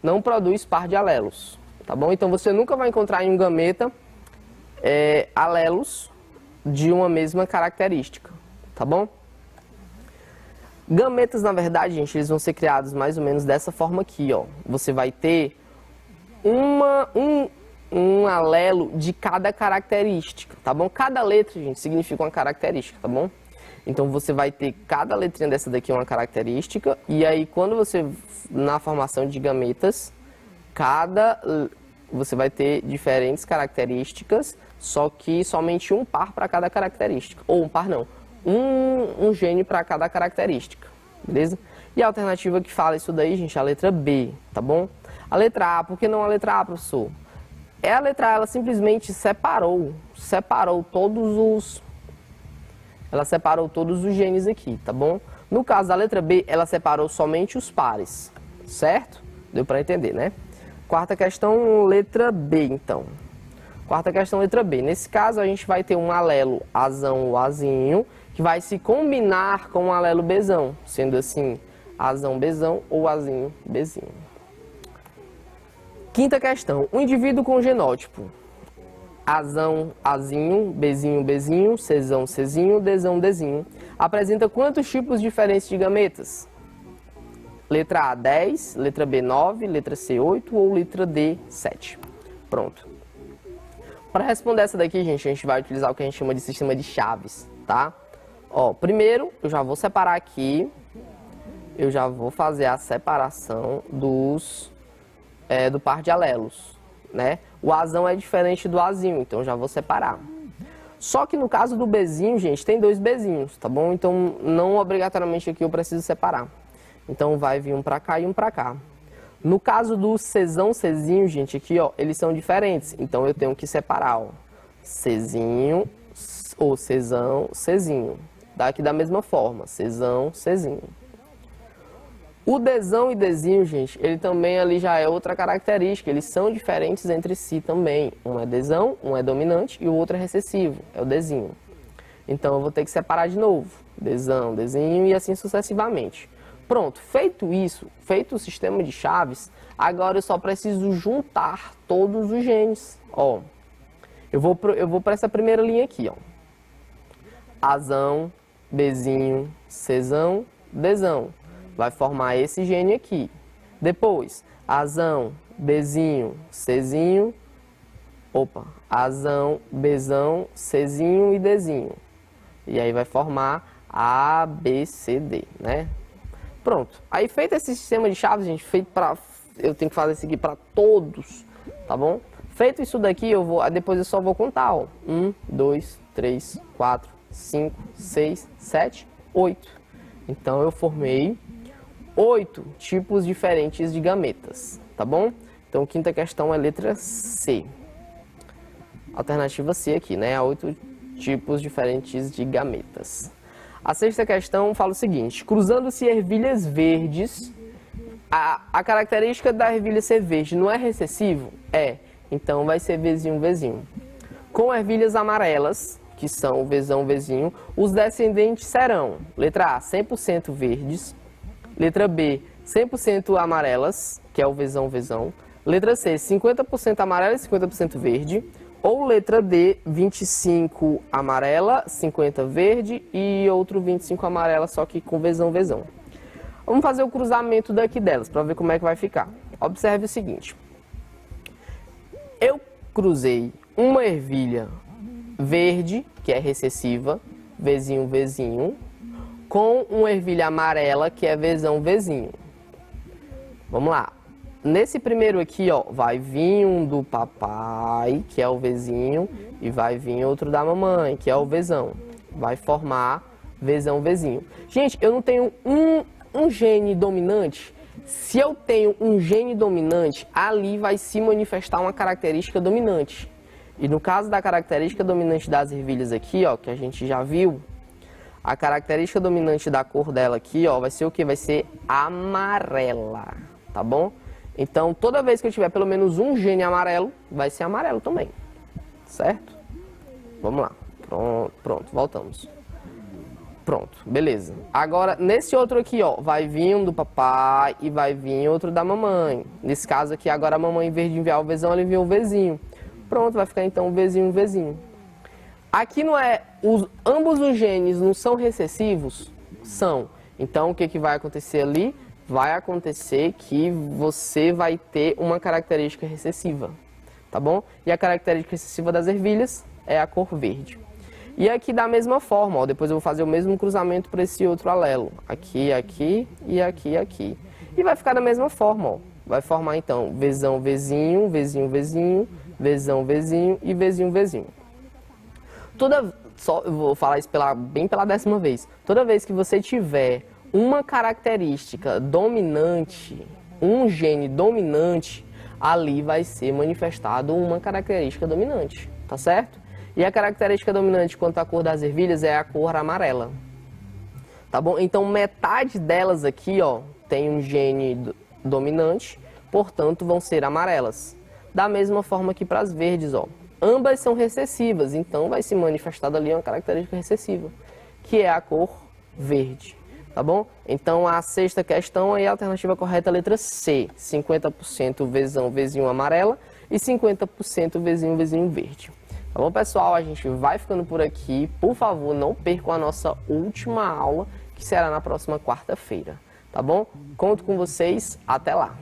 não produz par de alelos, tá bom? Então você nunca vai encontrar em um gameta alelos de uma mesma característica, tá bom? Gametas, na verdade, gente, eles vão ser criados mais ou menos dessa forma aqui, ó. Você vai ter um alelo de cada característica, tá bom? Cada letra, gente, significa uma característica, tá bom? Então você vai ter cada letrinha dessa daqui uma característica, e aí quando você, na formação de gametas, você vai ter diferentes características, só que somente um par para cada característica. Ou um par não, um gene para cada característica, beleza? E a alternativa que fala isso daí, gente, é a letra B, tá bom? A letra A, por que não a letra A, professor? A letra A, ela simplesmente separou todos os genes aqui, tá bom? No caso da letra B, ela separou somente os pares, certo? Deu para entender, né? Quarta questão, letra B, então. Quarta questão, letra B. Nesse caso, a gente vai ter um alelo azão ou azinho, que vai se combinar com o alelo bezão, sendo assim, azão, bezão ou azinho, bezinho. Quinta questão, um indivíduo com genótipo azão, azinho, bezinho, bezinho, czão, czinho, dzão, dzinho, apresenta quantos tipos diferentes de gametas? Letra A, 10, letra B, 9, letra C, 8 ou letra D, 7. Pronto. Para responder essa daqui, gente, a gente vai utilizar o que a gente chama de sistema de chaves, tá? Ó, primeiro, eu já vou separar aqui, eu já vou fazer a separação do par de alelos, né? O Azão é diferente do Azinho, então eu já vou separar. Só que no caso do Bzinho, gente, tem 2 Bzinhos, tá bom? Então, não obrigatoriamente aqui eu preciso separar. Então, vai vir um pra cá e um pra cá. No caso do Czão, Czinho, gente, aqui, ó, eles são diferentes. Então, eu tenho que separar, ó. Czinho, ou Czão, Czinho. Daqui da mesma forma, Czão, Czinho. O Dzão e Dzinho, gente, ele também ali já é outra característica. Eles são diferentes entre si também. Um é Dzão, um é dominante e o outro é recessivo, é o Dzinho. Então, eu vou ter que separar de novo. Dzão, Dzinho e assim sucessivamente. Pronto, feito isso, feito o sistema de chaves, agora eu só preciso juntar todos os genes. Ó, eu vou para essa primeira linha aqui, ó. Azão, Bzinho, Czão, Dzão. Vai formar esse gene aqui. Depois, Azão, Bzinho, Czinho. Azão, Bzão, Czinho e Dzinho. E aí vai formar A, B, C, D, né? Pronto. Aí feito esse sistema de chaves, gente, eu tenho que fazer isso aqui para todos, tá bom? Feito isso daqui, depois eu só vou contar, ó. 1, 2, 3, 4, 5, 6, 7, 8. Então eu formei 8 tipos diferentes de gametas, tá bom? Então, a quinta questão é letra C. Alternativa C aqui, né? 8 tipos diferentes de gametas. A sexta questão fala o seguinte: cruzando-se ervilhas verdes, a característica da ervilha ser verde não é recessivo? É. Então, vai ser Vzinho, Vzinho. Com ervilhas amarelas, que são Vzão, Vzinho, os descendentes serão, letra A, 100% verdes. Letra B, 100% amarelas, que é o Vzão, Vzão. Letra C, 50% amarela e 50% verde. Ou letra D, 25 amarela, 50 verde e outro 25 amarela, só que com Vzão, Vzão. Vamos fazer o cruzamento daqui delas, para ver como é que vai ficar. Observe o seguinte. Eu cruzei uma ervilha verde, que é recessiva, Vzinho, Vzinho, com uma ervilha amarela, que é Vzão, Vzinho. Vamos lá. Nesse primeiro aqui, ó, vai vir um do papai, que é o Vzinho, e vai vir outro da mamãe, que é o Vzão. Vai formar Vzão, Vzinho. Gente, eu não tenho um gene dominante. Se eu tenho um gene dominante, ali vai se manifestar uma característica dominante. E no caso da característica dominante das ervilhas aqui, ó, que a gente já viu, a característica dominante da cor dela aqui, ó, vai ser o que? Vai ser amarela, tá bom? Então, toda vez que eu tiver pelo menos um gene amarelo, vai ser amarelo também, certo? Vamos lá, pronto, voltamos. Pronto, beleza. Agora, nesse outro aqui, ó, vai vir um do papai e vai vir outro da mamãe. Nesse caso aqui, agora a mamãe, em vez de enviar o Vzão, ela enviou o Vzinho. Pronto, vai ficar então o Vzinho, Vzinho. Aqui não é, ambos os genes não são recessivos? São. Então, o que vai acontecer ali? Vai acontecer que você vai ter uma característica recessiva, tá bom? E a característica recessiva das ervilhas é a cor verde. E aqui da mesma forma, ó, depois eu vou fazer o mesmo cruzamento para esse outro alelo. Aqui, aqui e aqui, aqui. E vai ficar da mesma forma, ó. Vai formar então Vzão, Vzinho, Vzinho, Vzinho, Vzão, Vzinho e Vzinho, Vzinho. Eu vou falar isso bem pela 10ª vez. Toda vez que você tiver uma característica dominante, um gene dominante, ali vai ser manifestado uma característica dominante, tá certo? E a característica dominante quanto à cor das ervilhas é a cor amarela, tá bom? Então, metade delas aqui, ó, tem um gene dominante, portanto, vão ser amarelas. Da mesma forma que para as verdes, ó. Ambas são recessivas, então vai se manifestar ali uma característica recessiva, que é a cor verde, tá bom? Então, a sexta questão aí, a alternativa correta é a letra C, 50% Vzão, Vzinho amarela e 50% Vzinho, Vzinho verde. Tá bom, pessoal? A gente vai ficando por aqui. Por favor, não percam a nossa última aula, que será na próxima quarta-feira, tá bom? Conto com vocês. Até lá!